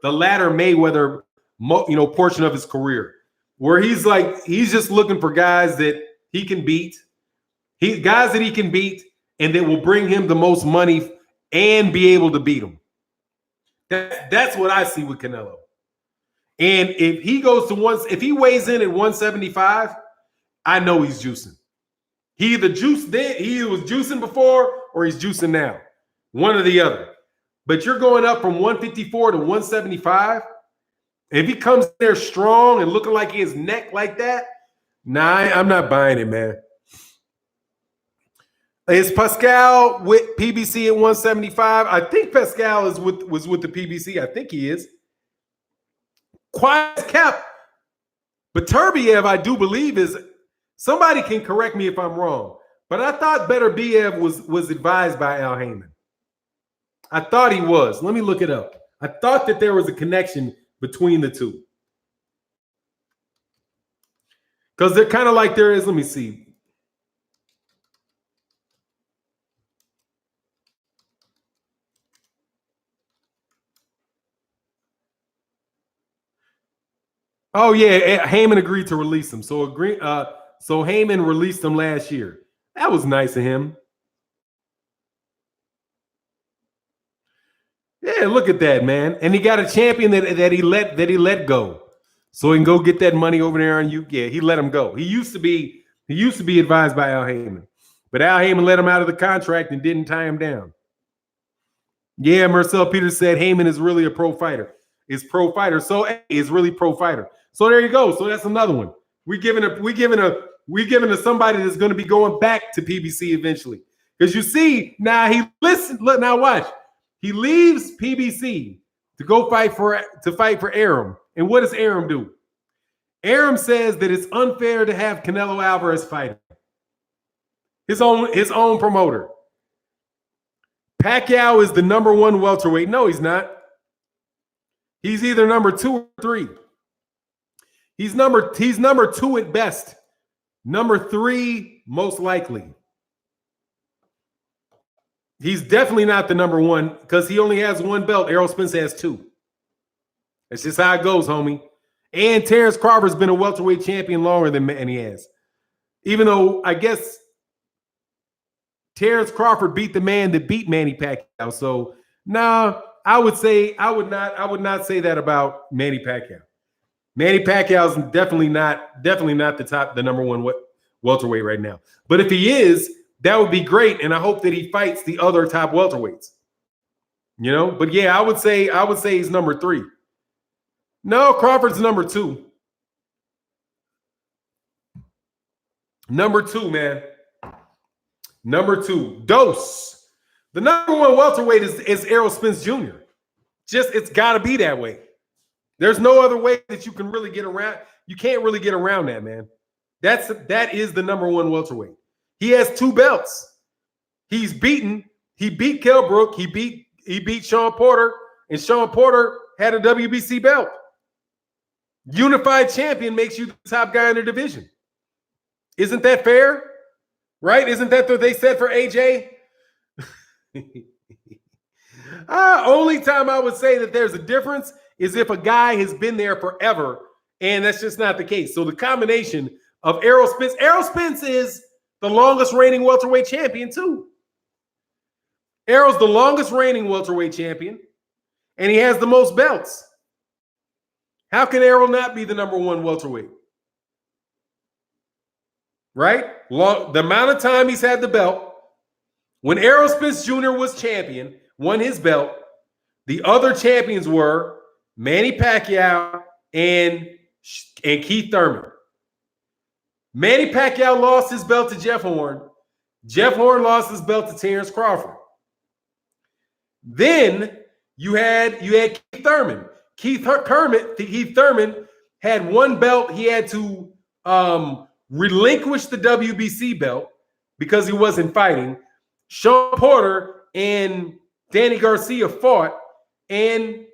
latter Mayweather, portion of his career, where he's just looking for guys that he can beat. Guys that he can beat and that will bring him the most money and be able to beat him. That's what I see with Canelo. And if he weighs in at 175, I know he's juicing. He either was juicing before or he's juicing now. One or the other. But you're going up from 154 to 175. If he comes there strong and looking like his neck like that, nah, I'm not buying it, man. Is Pascal with PBC at 175? I think Pascal was with the PBC. I think he is. Quiet cap. Beterbiev, I do believe, is somebody can correct me if I'm wrong, but I thought Beterbiev was advised by Al Heyman. I thought he was. Let me look it up. I thought that there was a connection between the two. Because they're kind of like there is. Let me see. Oh yeah, Heyman agreed to release him. So Heyman released him last year. That was nice of him. Yeah, look at that, man. And he got a champion that he let go, so he can go get that money over there on you. Yeah, he let him go. He used to be advised by Al Heyman, but Al Heyman let him out of the contract and didn't tie him down. Yeah, Marcel Peters said Heyman is really a pro fighter. So is really pro fighter. So there you go. So that's another one. We're giving to somebody that's going to be going back to PBC eventually. Because you see, now watch. He leaves PBC, to go fight for Arum. And what does Arum do? Arum says that it's unfair to have Canelo Alvarez fight his own promoter. Pacquiao is the number 1 welterweight. No, he's not. He's either number 2 or 3. He's number 2 at best. Number 3, most likely. He's definitely not the number 1 because he only has 1 belt. Errol Spence has 2. That's just how it goes, homie. And Terrence Crawford's been a welterweight champion longer than Manny has. Even though I guess Terrence Crawford beat the man that beat Manny Pacquiao. So I would not say that about Manny Pacquiao. Manny Pacquiao is definitely not the number 1 welterweight right now. But if he is, that would be great, and I hope that he fights the other top welterweights. You know, but yeah, I would say he's number 3. No, Crawford's number 2. Number 2, man. Number 2. Dose. The number 1 welterweight is Errol Spence Jr. It's got to be that way. There's no other way that you can really get around. You can't really get around that, man. That is the number 1 welterweight. He has 2 belts. He beat Kell Brook. He beat Sean Porter, and Sean Porter had a WBC belt. Unified champion makes you the top guy in the division. Isn't that fair? Right? Isn't that what they said for AJ? Only time I would say that there's a difference is if a guy has been there forever, and that's just not the case. So the combination of Errol Spence is the longest reigning welterweight champion too. Errol's the longest reigning welterweight champion, and he has the most belts. How can Errol not be the number 1 welterweight? Right? The amount of time he's had the belt. When Errol Spence Jr. was champion, won his belt, the other champions were Manny Pacquiao and Keith Thurman. Manny Pacquiao lost his belt to Jeff Horn. Jeff Horn lost his belt to Terrence Crawford. Then you had Keith Thurman. Keith Thurman had 1 belt. He had to relinquish the WBC belt because he wasn't fighting. Sean Porter and Danny Garcia fought, and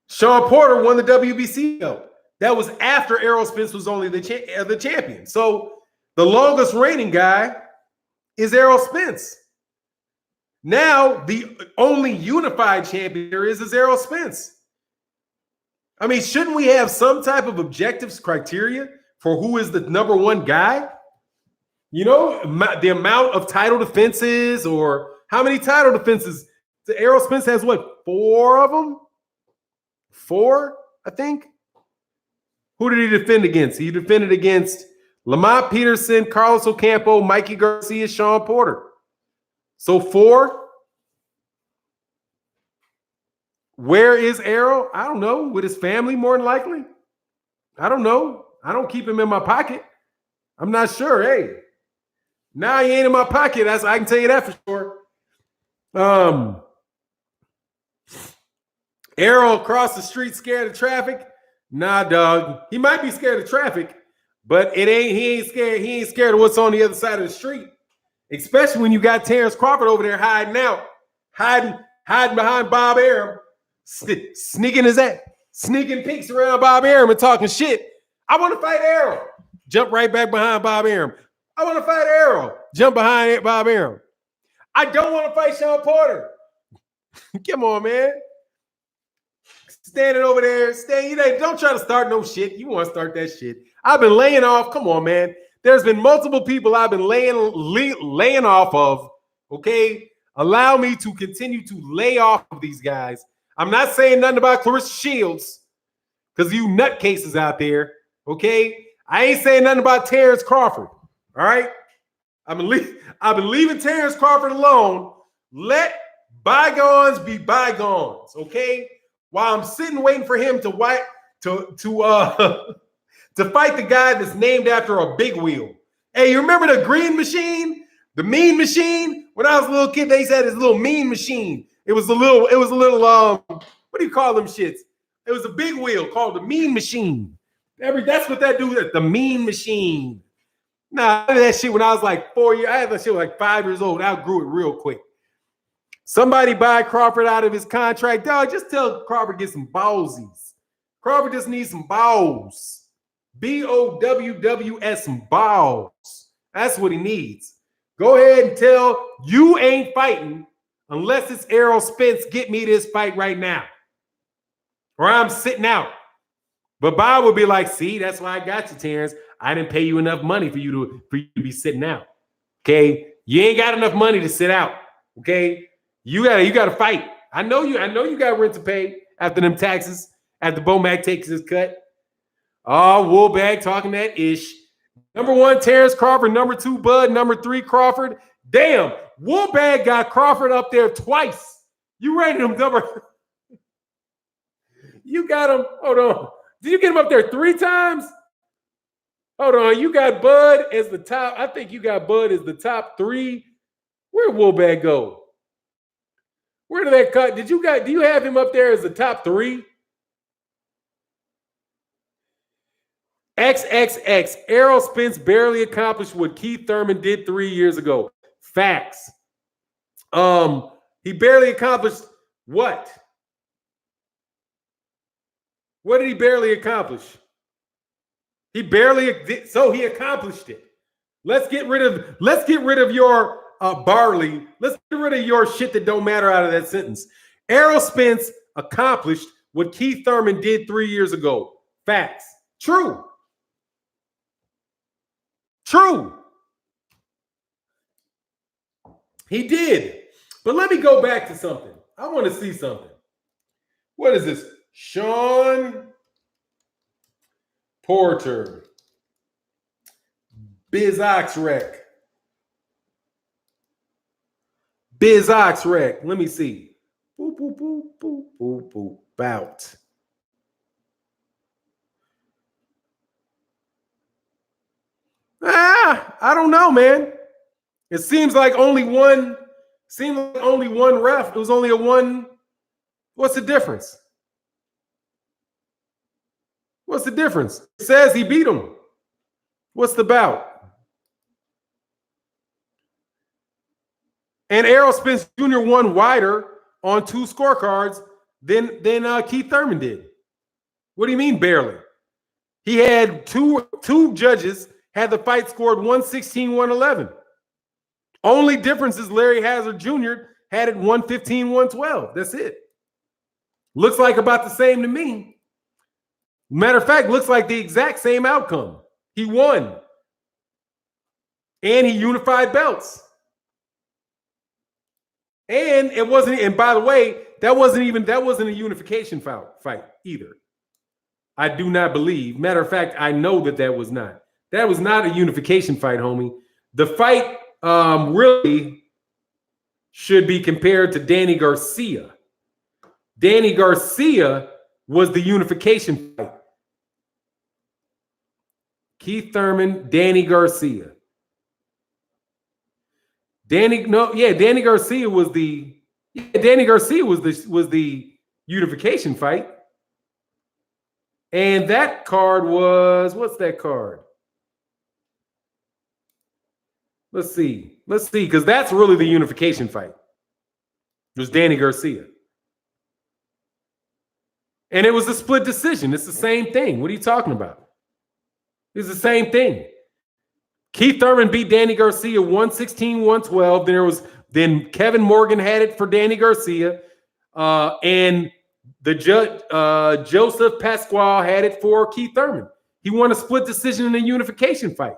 Sean Porter won the WBC belt. That was after Errol Spence was only the champion. So the longest reigning guy is Errol Spence. Now the only unified champion there is Errol Spence. I mean, shouldn't we have some type of objectives criteria for who is the number 1 guy? You know, the amount of title defenses, or how many title defenses? Errol Spence has what, 4 of them? 4, I think. Who did he defend against? He defended against Lamont Peterson, Carlos Ocampo, Mikey Garcia, Sean Porter. So 4. Where is Errol? I don't know. With his family, more than likely. I don't know. I don't keep him in my pocket. I'm not sure. Hey, now he ain't in my pocket. I can tell you that for sure. Errol across the street scared of traffic? Nah, dog. He might be scared of traffic, but he ain't scared. He ain't scared of what's on the other side of the street. Especially when you got Terrence Crawford over there hiding behind Bob Arum, sneaking peeks around Bob Arum and talking shit. I want to fight Errol. Jump right back behind Bob Arum. I want to fight Errol. Jump behind Bob Arum. I don't want to fight Sean Porter. Come on, man. Standing over there, don't try to start no shit. You want to start that shit. I've been laying off. Come on, man. There's been multiple people I've been laying off of. Okay? Allow me to continue to lay off of these guys. I'm not saying nothing about Clarissa Shields because you nutcases out there. Okay? I ain't saying nothing about Terrence Crawford. All right? I've been leaving Terrence Crawford alone. Let bygones be bygones. Okay? While I'm sitting waiting for him to fight the guy that's named after a big wheel. Hey, you remember the Green Machine? The Mean Machine? When I was a little kid, they said this little mean machine. It was a little, what do you call them shits? It was a big wheel called the mean machine. That's what that dude, the mean machine. Nah, I had that shit when I was like 4 years. I had that shit like 5 years old. I outgrew it real quick. Somebody buy Crawford out of his contract. Dog, just tell Crawford to get some ballsies. Crawford just needs some balls. BOWWS, some balls. That's what he needs. Go ahead and tell you ain't fighting unless it's Errol Spence. Get me this fight right now. Or I'm sitting out. But Bob would be like, see, that's why I got you, Terrence. I didn't pay you enough money for you to be sitting out. Okay? You ain't got enough money to sit out. Okay? You gotta fight. I know you got rent to pay after them taxes, after Bomac takes his cut. Oh, Woolbag talking that ish. Number 1, Terrence Crawford. Number 2, Bud. Number 3, Crawford. Damn, Woolbag got Crawford up there twice. You rated him number. You got him. Hold on. Did you get him up there 3 times? Hold on. You got Bud as the top. I think you got Bud as the top 3. Where'd Woolbag go? Where did that cut? Do you have him up there as the top 3? XXX. Errol Spence barely accomplished what Keith Thurman did 3 years ago. Facts. He barely accomplished what? What did he barely accomplish? He accomplished it. Let's get rid of your barley. Let's get rid of your shit that don't matter out of that sentence. Errol Spence accomplished what Keith Thurman did 3 years ago. Facts. True. He did. But let me go back to something. I want to see something. What is this? Sean Porter. Biz Oxrec. Let me see. Boop, boop, boop, boop, boop, boop. Bout. I don't know, man. It seems like only one ref. It was only a one. What's the difference? It says he beat him. What's the bout? And Errol Spence Jr. won wider on 2 scorecards than Keith Thurman did. What do you mean barely? He had two judges had the fight scored 116-111. Only difference is Larry Hazard Jr. had it 115-112. That's it. Looks like about the same to me. Matter of fact, looks like the exact same outcome. He won. And he unified belts. And it wasn't, and by the way, that wasn't a unification fight either. I do not believe. Matter of fact, I know that was not. That was not a unification fight, homie. The fight really should be compared to Danny Garcia. Danny Garcia was the unification fight. Keith Thurman, Danny Garcia. Danny Garcia was the unification fight. And that card was, what's that card? Let's see, because that's really the unification fight. It was Danny Garcia. And it was a split decision. It's the same thing. What are you talking about? It's the same thing. Keith Thurman beat Danny Garcia 116-112. Then Kevin Morgan had it for Danny Garcia. And the judge, Joseph Pasquale, had it for Keith Thurman. He won a split decision in a unification fight.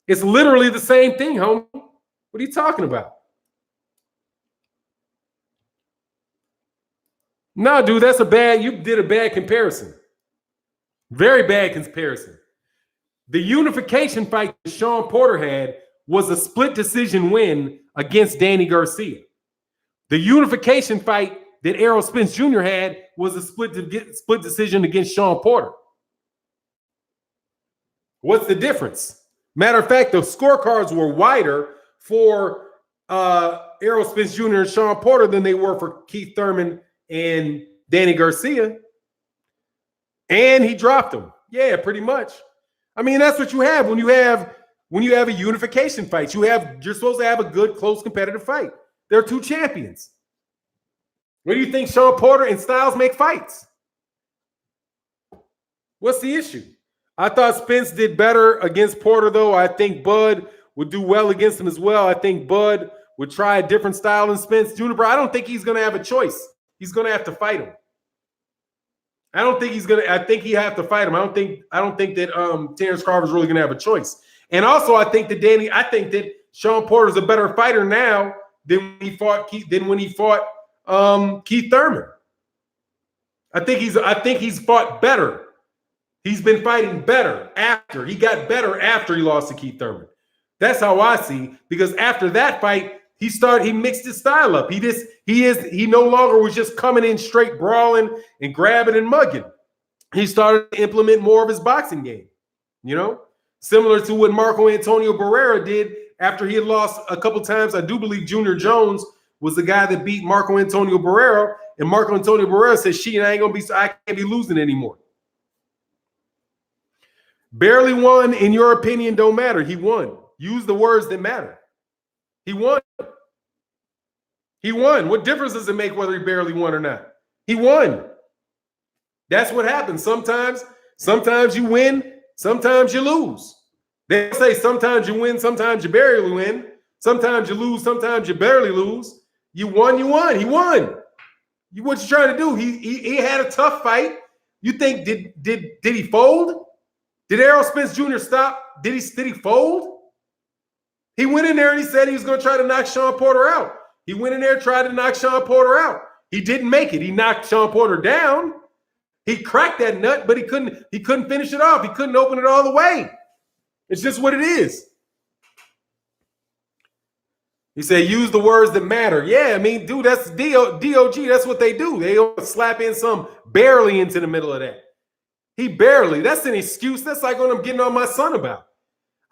It's literally the same thing, homie. What are you talking about? No, dude, you did a bad comparison. Very bad comparison. The unification fight that Sean Porter had was a split decision win against Danny Garcia. The unification fight that Errol Spence Jr. had was a split decision against Sean Porter. What's the difference? Matter of fact, the scorecards were wider for Errol Spence Jr. and Sean Porter than they were for Keith Thurman and Danny Garcia. And he dropped them. Yeah, pretty much. I mean, that's what you have when you have a unification fight. You're supposed to have a good, close, competitive fight. There are two champions. What do you think Sean Porter and Styles make fights? What's the issue? I thought Spence did better against Porter, though. I think Bud would do well against him as well. I think Bud would try a different style than Spence Jr., but I don't think he's going to have a choice. He's going to have to fight him. I think he have to fight him. I don't think that Terrence Crawford is really going to have a choice. And also, I think that Sean Porter is a better fighter now than when he fought Keith Thurman. I think he's fought better. He's been fighting better after. He got better after he lost to Keith Thurman. That's how I see, because after that fight, he mixed his style up. He no longer was just coming in straight brawling and grabbing and mugging. He started to implement more of his boxing game, similar to what Marco Antonio Barrera did after he had lost a couple times. I do believe Junior Jones was the guy that beat Marco Antonio Barrera, and Marco Antonio Barrera said, I can't be losing anymore. Barely won, in your opinion, don't matter. He won. Use the words that matter. He won. He won. What difference does it make whether he barely won or not? He won. That's what happens. Sometimes you win, sometimes you lose. They say sometimes you win, sometimes you barely win. Sometimes you lose, sometimes you barely lose. You won. He won. What you trying to do? He had a tough fight. You think did he fold? Did Errol Spence Jr. stop? Did he fold? He went in there and he said he was going to try to knock Sean Porter out. He went in there, tried to knock Sean Porter out. He didn't make it. He knocked Sean Porter down. He cracked that nut, but he couldn't finish it off. He couldn't open it all the way. It's just what it is. He said, use the words that matter. Yeah, I mean, dude, that's DOG. That's what they do. They slap in some barely into the middle of that. He barely. That's an excuse. That's like what I'm getting on my son about.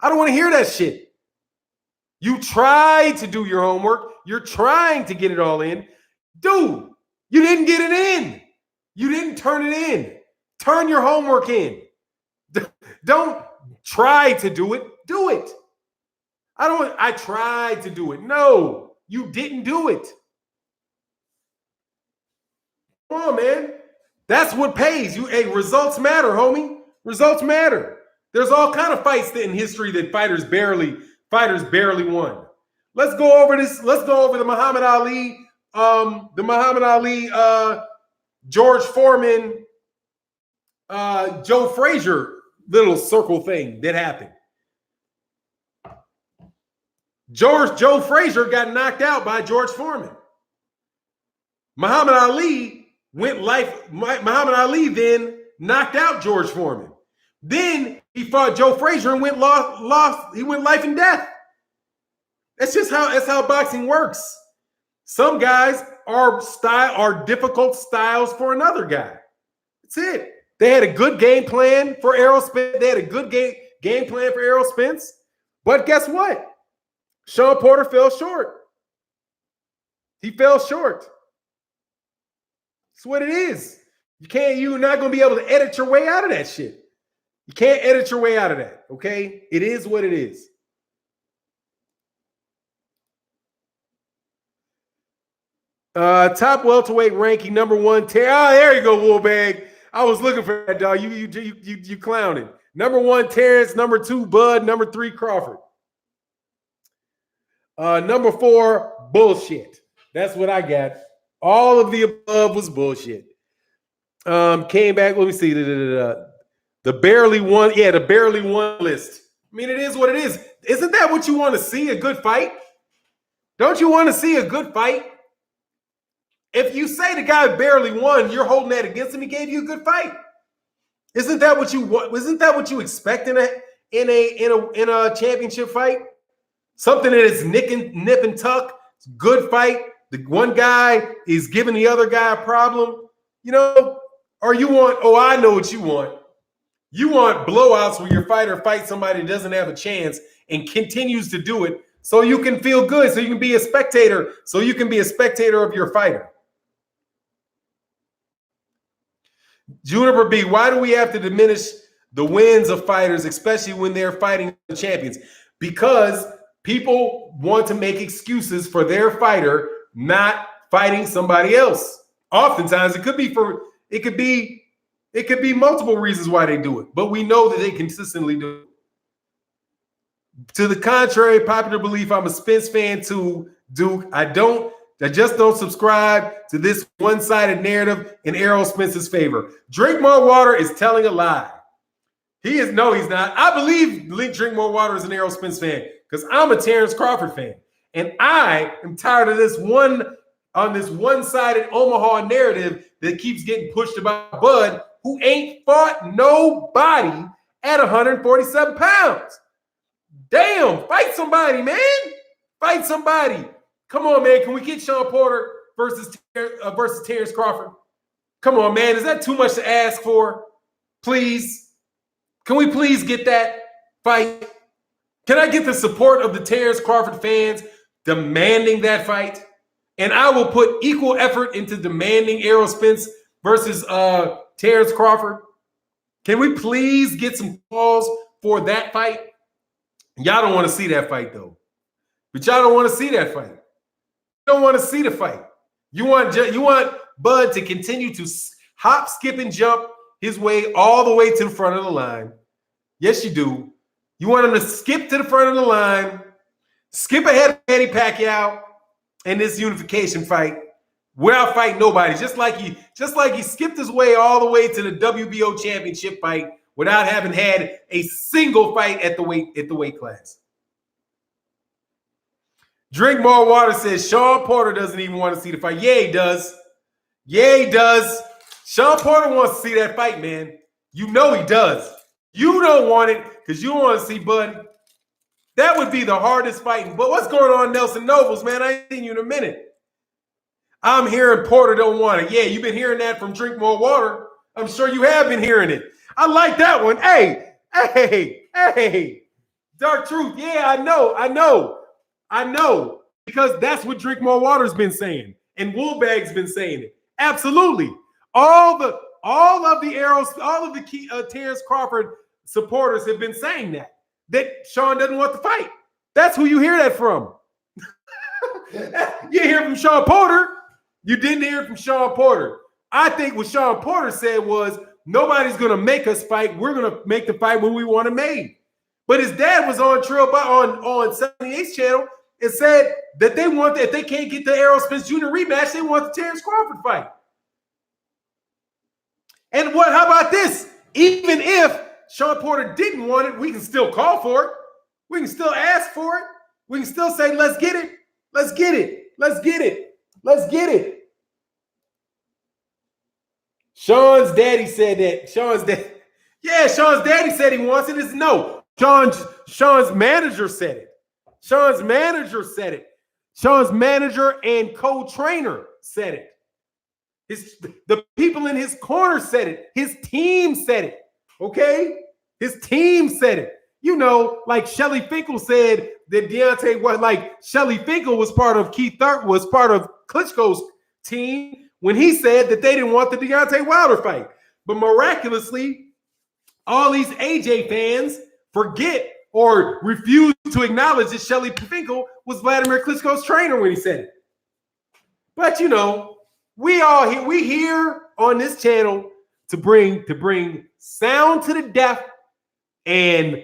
I don't want to hear that shit. You tried to do your homework. You're trying to get it all in. Dude, you didn't get it in. You didn't turn it in. Turn your homework in. Don't try to do it. Do it. I tried to do it. No, you didn't do it. Come on, man. That's what pays. Results matter, homie. Results matter. There's all kind of fights in history that fighters barely won. Let's go over this. Let's go over the Muhammad Ali, George Foreman, Joe Frazier little circle thing that happened. Joe Frazier got knocked out by George Foreman. Muhammad Ali then knocked out George Foreman. Then he fought Joe Frazier and went lost. He went life and death. That's how boxing works. Some guys are difficult styles for another guy. That's it. They had a good game plan for Errol Spence. They had a good game plan for Errol Spence. But guess what? Sean Porter fell short. He fell short. That's what it is. You're not going to be able to edit your way out of that shit. You can't edit your way out of that, okay? It is what it is. Top welterweight ranking, number 1. There you go, Woolbag. I was looking for that, dog. You clowning. Number 1, Terrence. Number 2, Bud. Number 3, Crawford. Number 4, bullshit. That's what I got. All of the above was bullshit. Came back. Let me see. The barely won. Yeah, the barely won list. I mean, it is what it is. Isn't that what you want to see? A good fight? Don't you want to see a good fight? If you say the guy barely won, you're holding that against him. He gave you a good fight. Isn't that what you want? Isn't that what you expect in a championship fight? Something that is nip and tuck. It's a good fight. The one guy is giving the other guy a problem, or you want, I know what you want. You want blowouts where your fighter fights somebody that doesn't have a chance and continues to do it so you can feel good, so you can be a spectator, so you can be a spectator of your fighter. Juniper B, why do we have to diminish the wins of fighters, especially when they're fighting the champions? Because people want to make excuses for their fighter not fighting somebody else. Oftentimes, it could be multiple reasons why they do it, but we know that they consistently do it. To the contrary, popular belief, I'm a Spence fan too, Duke. I just don't subscribe to this one-sided narrative in Errol Spence's favor. Drink More Water is telling a lie. He's not. I believe Drink More Water is an Errol Spence fan because I'm a Terrence Crawford fan. And I am tired of this one-sided Omaha narrative that keeps getting pushed about Bud, who ain't fought nobody at 147 pounds. Damn, fight somebody, man. Fight somebody. Come on, man. Can we get Sean Porter versus Terrence Crawford? Come on, man. Is that too much to ask for? Please. Can we please get that fight? Can I get the support of the Terrence Crawford fans demanding that fight? And I will put equal effort into demanding Errol Spence versus Terrence Crawford. Can we please get some calls for that fight? Y'all don't want to see that fight, though. But y'all don't want to see that fight. You don't want to see the fight. You want Bud to continue to hop, skip, and jump his way all the way to the front of the line. Yes, you do. You want him to skip to the front of the line, skip ahead of Manny Pacquiao in this unification fight without fighting nobody. Just like he skipped his way all the way to the WBO championship fight without having had a single fight at the weight class. Drink More Water says Sean Porter doesn't even want to see the fight. Yeah, he does. Yeah, he does. Sean Porter wants to see that fight, man. You know he does. You don't want it because you want to see Bud. That would be the hardest fighting. But what's going on, Nelson Nobles, man? I ain't seen you in a minute. I'm hearing Porter don't want it. Yeah, you've been hearing that from Drink More Water. I'm sure you have been hearing it. I like that one. Hey. Dark Truth. Yeah, I know. Because that's what Drink More Water's been saying. And Woolbag's been saying it. Absolutely. All of the key Terrence Crawford supporters have been saying that Sean doesn't want the fight. That's who you hear that from. You hear from Sean Porter. You didn't hear from Sean Porter. I think what Sean Porter said was, nobody's going to make us fight. We're going to make the fight when we want it made. But his dad was on 78's channel and said that if they can't get the Errol Spence Jr. rematch, they want the Terrence Crawford fight. And how about this? Even if Sean Porter didn't want it, we can still call for it. We can still ask for it. We can still say, let's get it. Let's get it. Let's get it. Let's get it. Sean's daddy said that. Sean's daddy said he wants it. It's no. Sean's manager said it. Sean's manager said it. Sean's manager and co-trainer said it. The people in his corner said it. His team said it. Okay? His team said it. You know, like Shelly Finkel said that Deontay was like Shelly Finkel was part of Klitschko's team when he said that they didn't want the Deontay Wilder fight. But miraculously, all these AJ fans forget or refuse to acknowledge that Shelly Finkel was Vladimir Klitschko's trainer when he said it. But you know, we here on this channel to bring sound to the deaf and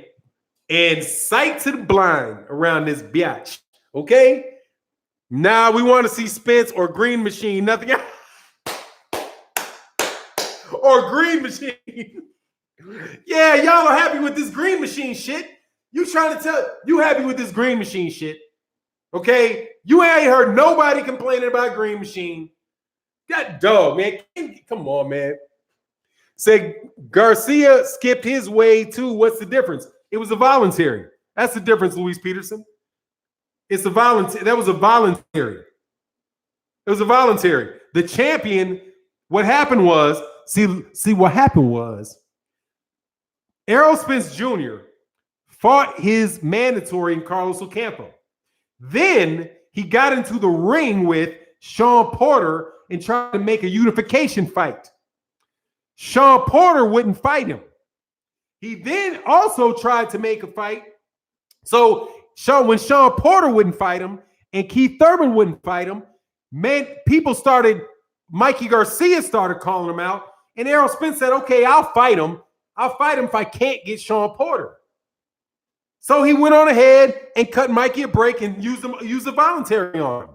sight to the blind around this biatch. Okay? Now we want to see Spence or Green Machine, nothing else. Or Green Machine. Yeah, y'all are happy with this Green Machine shit. You happy with this Green Machine shit. Okay? You ain't heard nobody complaining about Green Machine. God dog, man. Come on, man. Say Garcia skipped his way too. What's the difference? It was a voluntary. That's the difference, Luis Peterson. It's a voluntary. That was a voluntary. It was a voluntary. The champion, what happened was, what happened was, Errol Spence Jr. fought his mandatory in Carlos Ocampo. Then he got into the ring with Sean Porter and tried to make a unification fight. Sean Porter wouldn't fight him. He then also tried to make a fight. So when Sean Porter wouldn't fight him and Keith Thurman wouldn't fight him, Mikey Garcia started calling him out. And Errol Spence said, okay, I'll fight him. I'll fight him if I can't get Sean Porter. So he went on ahead and cut Mikey a break and used a voluntary on him.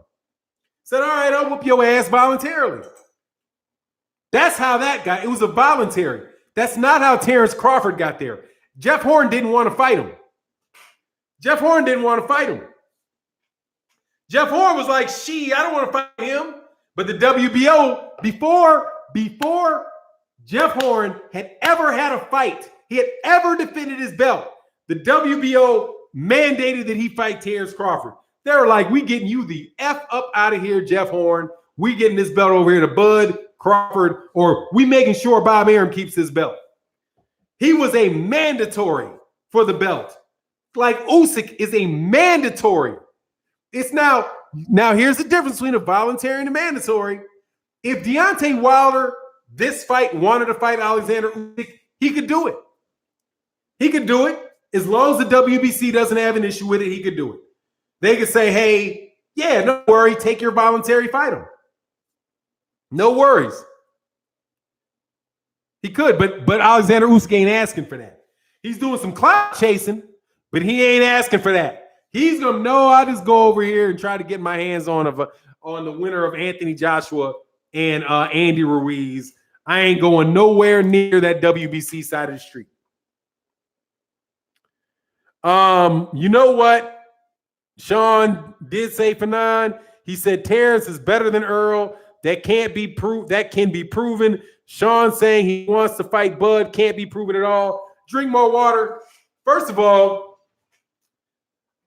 Said, all right, I'll whoop your ass voluntarily. That's how that got. It was a voluntary. That's not how Terrence Crawford got there. Jeff Horn didn't want to fight him. Jeff Horn didn't want to fight him. Jeff Horn was like, I don't want to fight him. But the WBO, before Jeff Horn had ever had a fight, he had ever defended his belt, the WBO mandated that he fight Terrence Crawford. They were like, we getting you the F up out of here, Jeff Horn. We getting this belt over here to Bud Crawford, or we making sure Bob Arum keeps his belt. He was a mandatory for the belt. Like Usyk is a mandatory. It's now here's the difference between a voluntary and a mandatory. If Deontay Wilder, this fight, wanted to fight Alexander Usyk, he could do it. He could do it. As long as the WBC doesn't have an issue with it, he could do it. They could say, hey, yeah, no worry, take your voluntary, fight him. No worries. He could, but Alexander Usyk ain't asking for that. He's doing some clout chasing, but he ain't asking for that. He's gonna know I just go over here and try to get my hands on the winner of Anthony Joshua and Andy Ruiz. I ain't going nowhere near that WBC side of the street. You know what? Sean did say for 9. He said Terrence is better than Earl. That can be proven. Sean saying he wants to fight Bud can't be proven at all. Drink more water. First of all,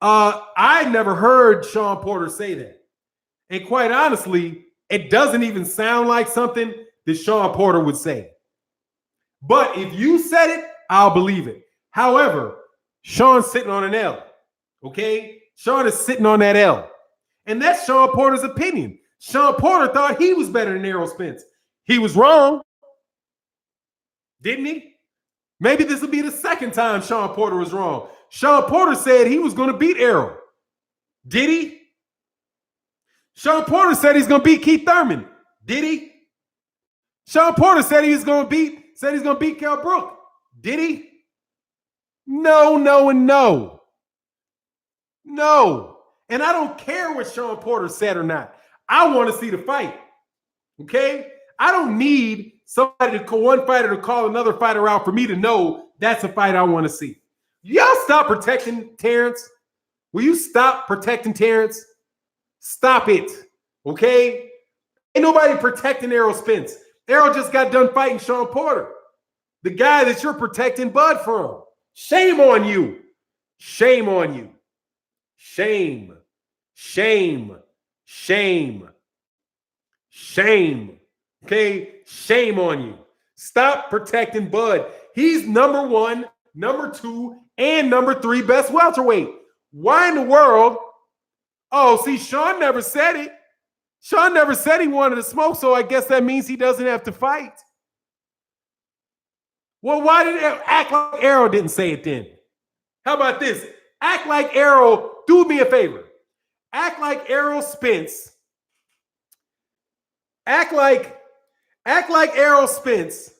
I never heard Sean Porter say that. And quite honestly, it doesn't even sound like something that Sean Porter would say. But if you said it, I'll believe it. However, Sean's sitting on an L. Okay? Sean is sitting on that L. And that's Sean Porter's opinion. Sean Porter thought he was better than Errol Spence. He was wrong. Didn't he? Maybe this will be the second time Sean Porter was wrong. Sean Porter said he was going to beat Errol. Did he? Sean Porter said he's going to beat Keith Thurman. Did he? Sean Porter said he's going to beat Kell Brook. Did he? No, and no. No. And I don't care what Sean Porter said or not. I want to see the fight. Okay? I don't need one fighter to call another fighter out for me to know that's a fight I want to see. Y'all stop protecting Terrence. Will you stop protecting Terrence? Stop it. Okay? Ain't nobody protecting Errol Spence. Errol just got done fighting Sean Porter, the guy that you're protecting Bud from. Shame on you. Shame on you. Shame. Shame. Shame. Shame. Okay? Shame on you. Stop protecting Bud. He's number 1, number 2, and number 3 best welterweight. Why in the world? Oh, see, Sean never said it. Sean never said he wanted to smoke, so I guess that means he doesn't have to fight. Well, why did it act like Errol didn't say it then? How about this? Act like Errol, do me a favor. Act like Errol Spence. Act like Errol Spence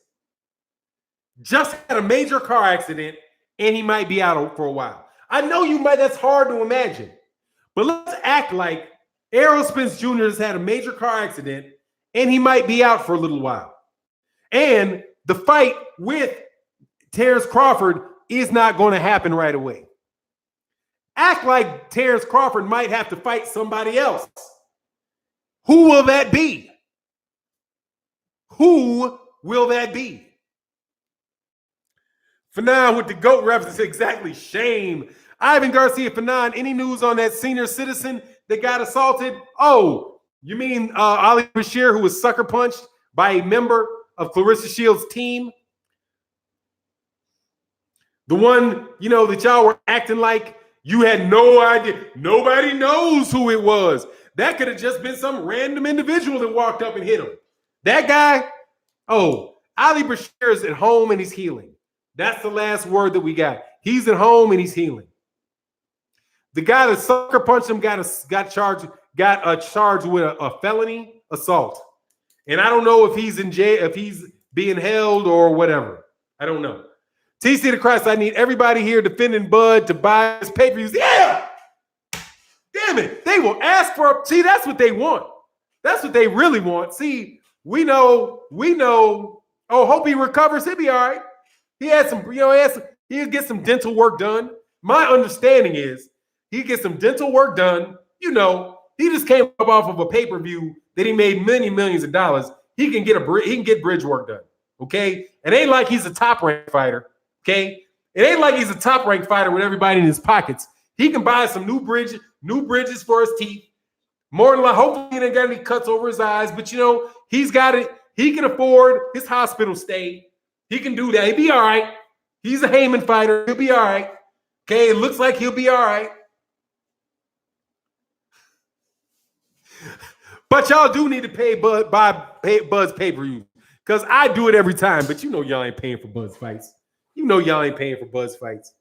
just had a major car accident and he might be out for a while. I know you might, that's hard to imagine. But let's act like Errol Spence Jr. has had a major car accident and he might be out for a little while. And the fight with Terrence Crawford is not going to happen right away. Act like Terrence Crawford might have to fight somebody else. Who will that be? Who will that be? Fanon with the GOAT reference, exactly. Shame. Ivan Garcia, Fanon, any news on that senior citizen that got assaulted? Oh, you mean Ali Bashir, who was sucker punched by a member of Clarissa Shields' team? The one, that y'all were acting like You had no idea. Nobody knows who it was. That could have just been some random individual that walked up and hit him. That guy, Ali Bashir is at home and he's healing. That's the last word that we got. He's at home and he's healing. The guy that sucker punched him got charged with a felony assault. And I don't know if he's in jail, if he's being held or whatever. I don't know. TC to Christ, I need everybody here defending Bud to buy his pay-per-views. Yeah! Damn it. They will ask for, see, that's what they want. That's what they really want. See, we know. Oh, hope he recovers. He'll be all right. He had some, he'll get some dental work done. My understanding is he get some dental work done. He just came up off of a pay-per-view that he made many millions of dollars. He can get bridge work done. Okay? It ain't like he's a top-ranked fighter. Okay? It ain't like he's a top-ranked fighter with everybody in his pockets. He can buy some new bridges for his teeth. More than like, hopefully he didn't got any cuts over his eyes, but he's got it. He can afford his hospital stay. He can do that. He'll be all right. He's a Heyman fighter. He'll be all right. Okay, it looks like he'll be all right. But y'all do need to buy Bud's pay-per-view because I do it every time. But y'all ain't paying for Bud's fights. Y'all ain't paying for Bud's fights.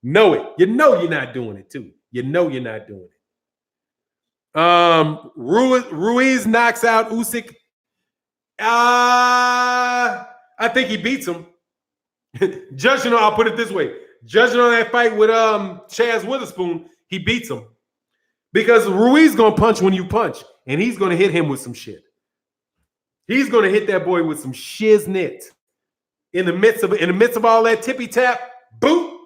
Know it. You're not doing it too. You're not doing it. Ruiz knocks out Usyk. I think he beats him. I'll put it this way. Judging on that fight with Chaz Witherspoon, he beats him. Because Ruiz going to punch when you punch. And he's going to hit him with some shit. He's going to hit that boy with some shiznit. In the midst of all that tippy-tap, boot.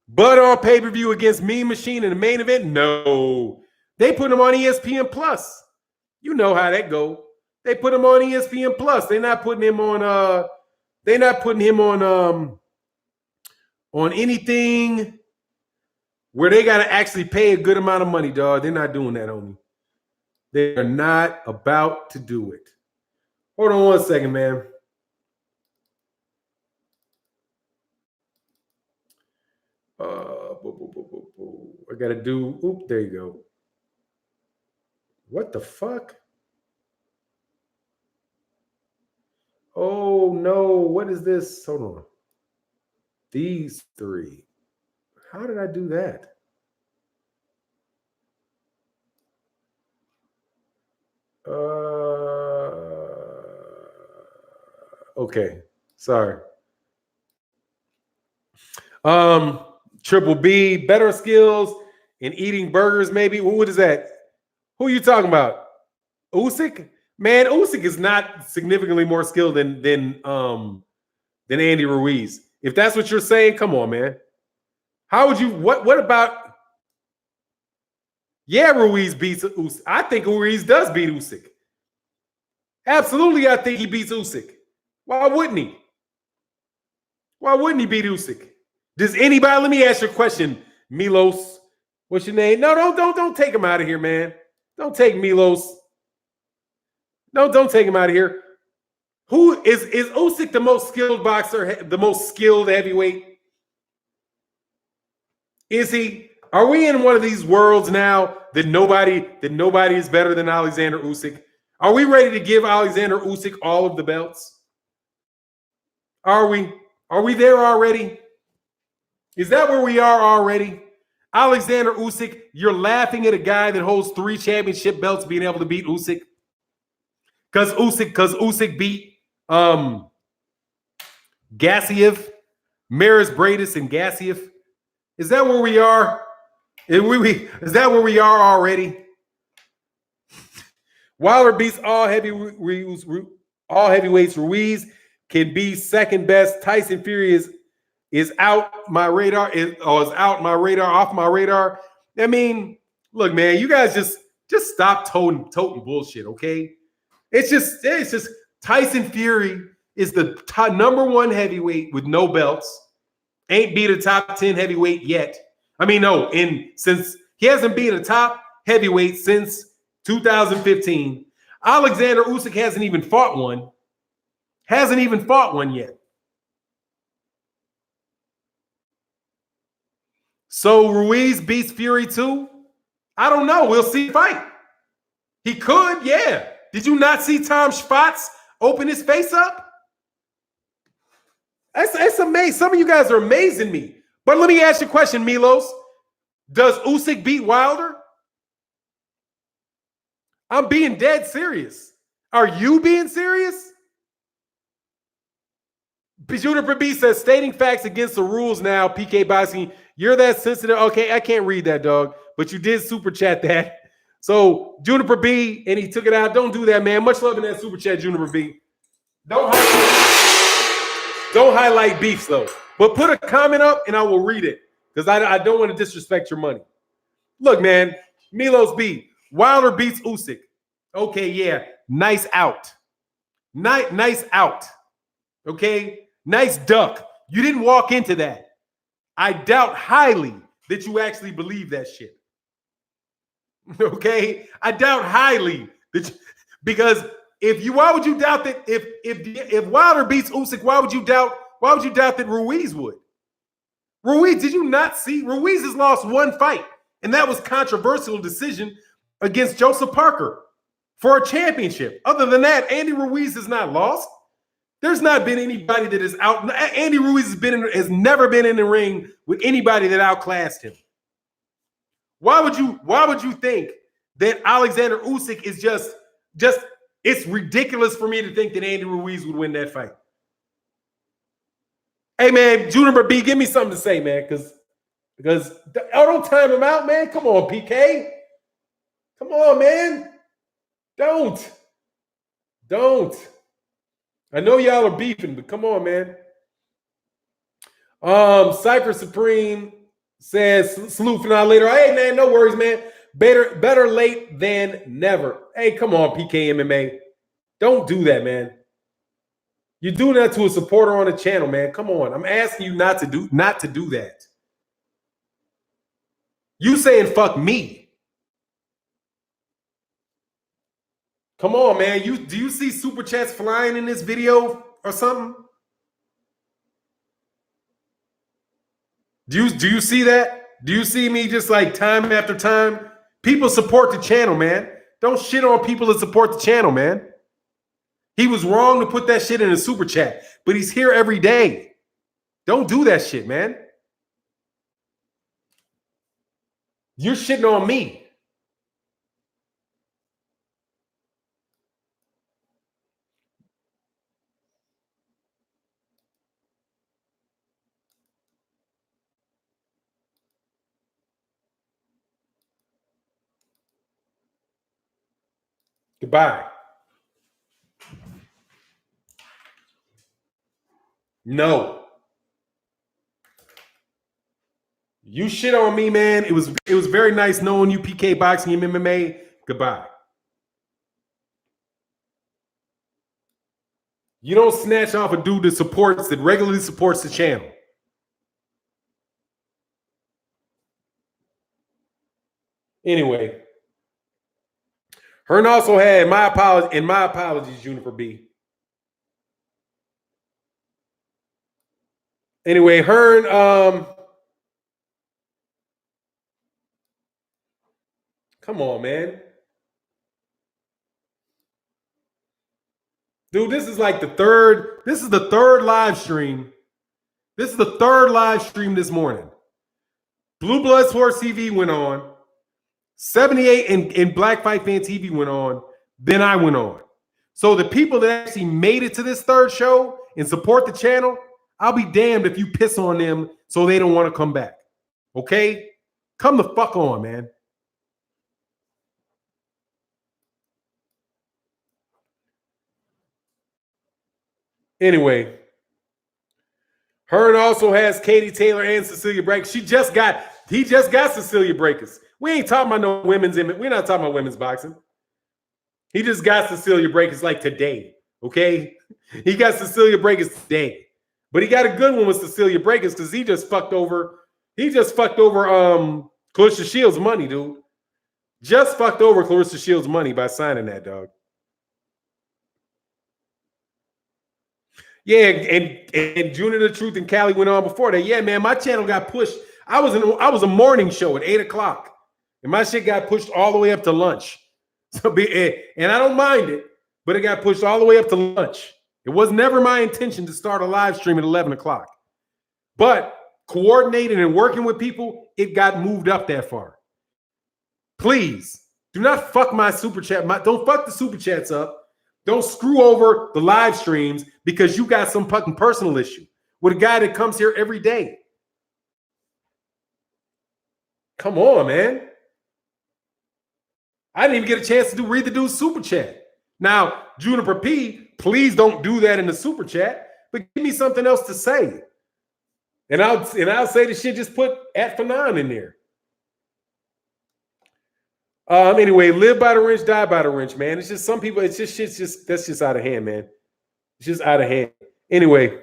Bud on pay-per-view against Mean Machine in the main event? No. They put him on ESPN Plus. You know how that go. They put him on ESPN Plus. They're not putting him on on anything where they got to actually pay a good amount of money, dog. They're not doing that on me. They are not about to do it. Hold on one second, man. I got to do, there you go. What the fuck? Oh, no. What is this? Hold on. These three. How did I do that? Okay. Sorry. Triple B, better skills in eating burgers, maybe. What is that? Who are you talking about? Usyk? Man, Usyk is not significantly more skilled than Andy Ruiz. If that's what you're saying, come on, man. How would you? What about? Yeah, Ruiz beats Usyk. I think Ruiz does beat Usyk. Absolutely, I think he beats Usyk. Why wouldn't he? Why wouldn't he beat Usyk? Does anybody? Let me ask you a question, Milos. What's your name? No, don't take him out of here, man. Don't take Milos. No, don't take him out of here. Who is Usyk the most skilled boxer, the most skilled heavyweight? Is he? Are we in one of these worlds now that nobody is better than Alexander Usyk? Are we ready to give Alexander Usyk all of the belts? Are we? Are we there already? Is that where we are already? Alexander Usyk, you're laughing at a guy that holds 3 championship belts being able to beat Usyk? Because Usyk beat Gassiev, Maris Bradis, and Gassiev. Is that where we are? Is that where we are already? Wilder beats all heavyweights. Ruiz can be second best. Tyson Fury is out my radar. Off my radar. I mean, look, man, you guys just stop toting bullshit, okay? It's just Tyson Fury is the number 1 heavyweight with no belts. Ain't beat a top 10 heavyweight yet. I mean, no, since he hasn't beat a top heavyweight since 2015. Alexander Usyk hasn't even fought one. Hasn't even fought one yet. So Ruiz beats Fury too? I don't know. We'll see the fight. He could, yeah. Did you not see Tom Schwartz open his face up? That's amazing. Some of you guys are amazing me. But let me ask you a question, Milos. Does Usyk beat Wilder? I'm being dead serious. Are you being serious? Juniper B says, stating facts against the rules now, PK Boxing. You're that sensitive. Okay, I can't read that, dog. But you did super chat that. So, Juniper B, and he took it out. Don't do that, man. Much love in that super chat, Juniper B. Don't highlight beefs, though. But put a comment up, and I will read it. Because I don't want to disrespect your money. Look, man. Milos B. Wilder beats Usyk. Okay, yeah. Nice out. Nice out. Okay? Nice duck. You didn't walk into that. I doubt highly that you actually believe that shit. Okay? I doubt highly that because why would you doubt that if Wilder beats Usyk, why would you doubt that Ruiz would? Ruiz, did you not see? Ruiz has lost one fight, and that was controversial decision against Joseph Parker for a championship. Other than that, Andy Ruiz has not lost. There's not been anybody that is out. Andy Ruiz has never been in the ring with anybody that outclassed him. Why would you think that Alexander Usyk is just it's ridiculous for me to think that Andy Ruiz would win that fight. Hey man, Juniper B, give me something to say, man, because don't time him out, man. Come on, PK. Come on, man. Don't. I know y'all are beefing, but come on, man. Cypher Supreme says, salute for now later. Hey, man, no worries, man. Better late than never. Hey, come on, PK MMA. Don't do that, man. You're doing that to a supporter on the channel, man. Come on. I'm asking you not to do that. You saying fuck me. Come on, man. Do you see super chats flying in this video or something? Do you see that? Do you see me just like time after time? People support the channel, man. Don't shit on people that support the channel, man. He was wrong to put that shit in a super chat, but he's here every day. Don't do that shit, man. You're shitting on me. Goodbye. No. You shit on me, man. It was very nice knowing you, PK Boxing and MMA. Goodbye. You don't snatch off a dude that regularly supports the channel. Anyway. Hearn also had my apologies, Juniper B. Anyway, Hearn, come on, man. Dude, this is the third live stream. This is the third live stream this morning. Blue Blood Sports TV went on. 78 and Black Fight Fan TV went on. Then I went on. So the people that actually made it to this third show and support the channel, I'll be damned if you piss on them so they don't want to come back. Okay? Come the fuck on, man. Anyway, Hearn also has Katie Taylor and Cecilia Breakers. He just got Cecilia Breakers. We ain't talking about no we're not talking about women's boxing. He just got Cecilia Breakers like today. Okay? He got Cecilia Breakers today. But he got a good one with Cecilia Breakers because he just fucked over Clarissa Shields' money, dude. Just fucked over Clarissa Shields' money by signing that, dog. Yeah, and Junior the Truth and Cali went on before that. Yeah, man, my channel got pushed. I was a morning show at 8 o'clock, and my shit got pushed all the way up to lunch. So and I don't mind it, but it got pushed all the way up to lunch. It was never my intention to start a live stream at 11 o'clock. But coordinating and working with people, it got moved up that far. Please do not fuck my super chat. Don't fuck the super chats up. Don't screw over the live streams because you got some fucking personal issue with a guy that comes here every day. Come on, man. I didn't even get a chance to read the dude's super chat. Now, Juniper P, please don't do that in the super chat, but give me something else to say. And I'll say the shit, just put @Fanon in there. Anyway, live by the wrench, die by the wrench, man. It's just some people, it's just shit's just that's just out of hand, man. It's just out of hand. Anyway.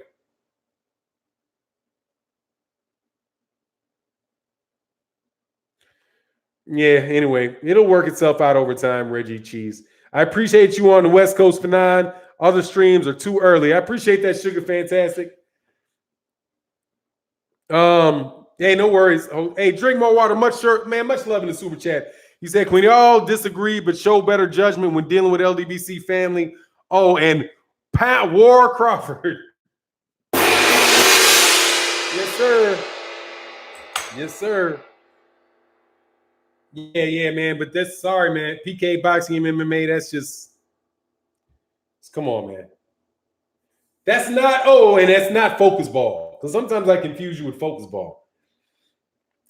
Yeah, anyway, it'll work itself out over time, Reggie Cheese. I appreciate you on the West Coast, Fanon. Other streams are too early. I appreciate that, Sugar Fantastic. Hey, no worries. Oh, hey, drink more water. Much love in the super chat. He said, "Can we all disagree but show better judgment when dealing with LDBC family?" Oh, and Pat War Crawford. Yes, sir. Yes, sir. Yeah, man. But that's sorry, man. PK boxing and MMA. That's just come on, man. That's not. And that's not focus ball. Because sometimes I confuse you with focus ball.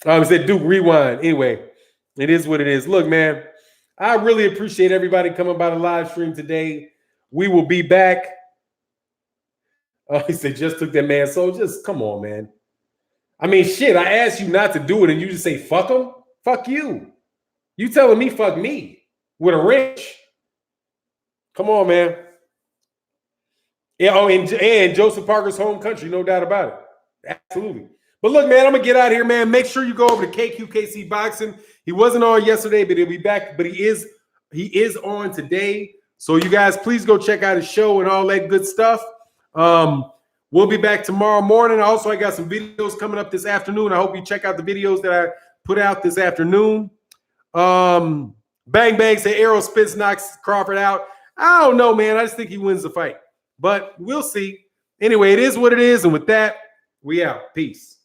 I said, Duke, rewind. Anyway, it is what it is. Look, man, I really appreciate everybody coming by the live stream today. We will be back. Oh, he said, just took that man. So just come on, man. I mean, shit, I asked you not to do it, and you just say, fuck him? Fuck you. You telling me fuck me with a wrench. Come on, man. Yeah, and Joseph Parker's home country, no doubt about it. Absolutely. But look, man, I'm going to get out of here, man. Make sure you go over to KQKC Boxing. He wasn't on yesterday, but he'll be back. But he is on today. So you guys, please go check out his show and all that good stuff. We'll be back tomorrow morning. Also, I got some videos coming up this afternoon. I hope you check out the videos that I put out this afternoon. Bang Bang say Errol Spence knocks Crawford out. I don't know, man. I just think he wins the fight. But we'll see. Anyway, it is what it is. And with that, we out. Peace.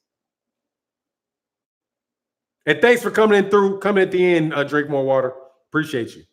And thanks for coming at the end, Drink More Water. Appreciate you.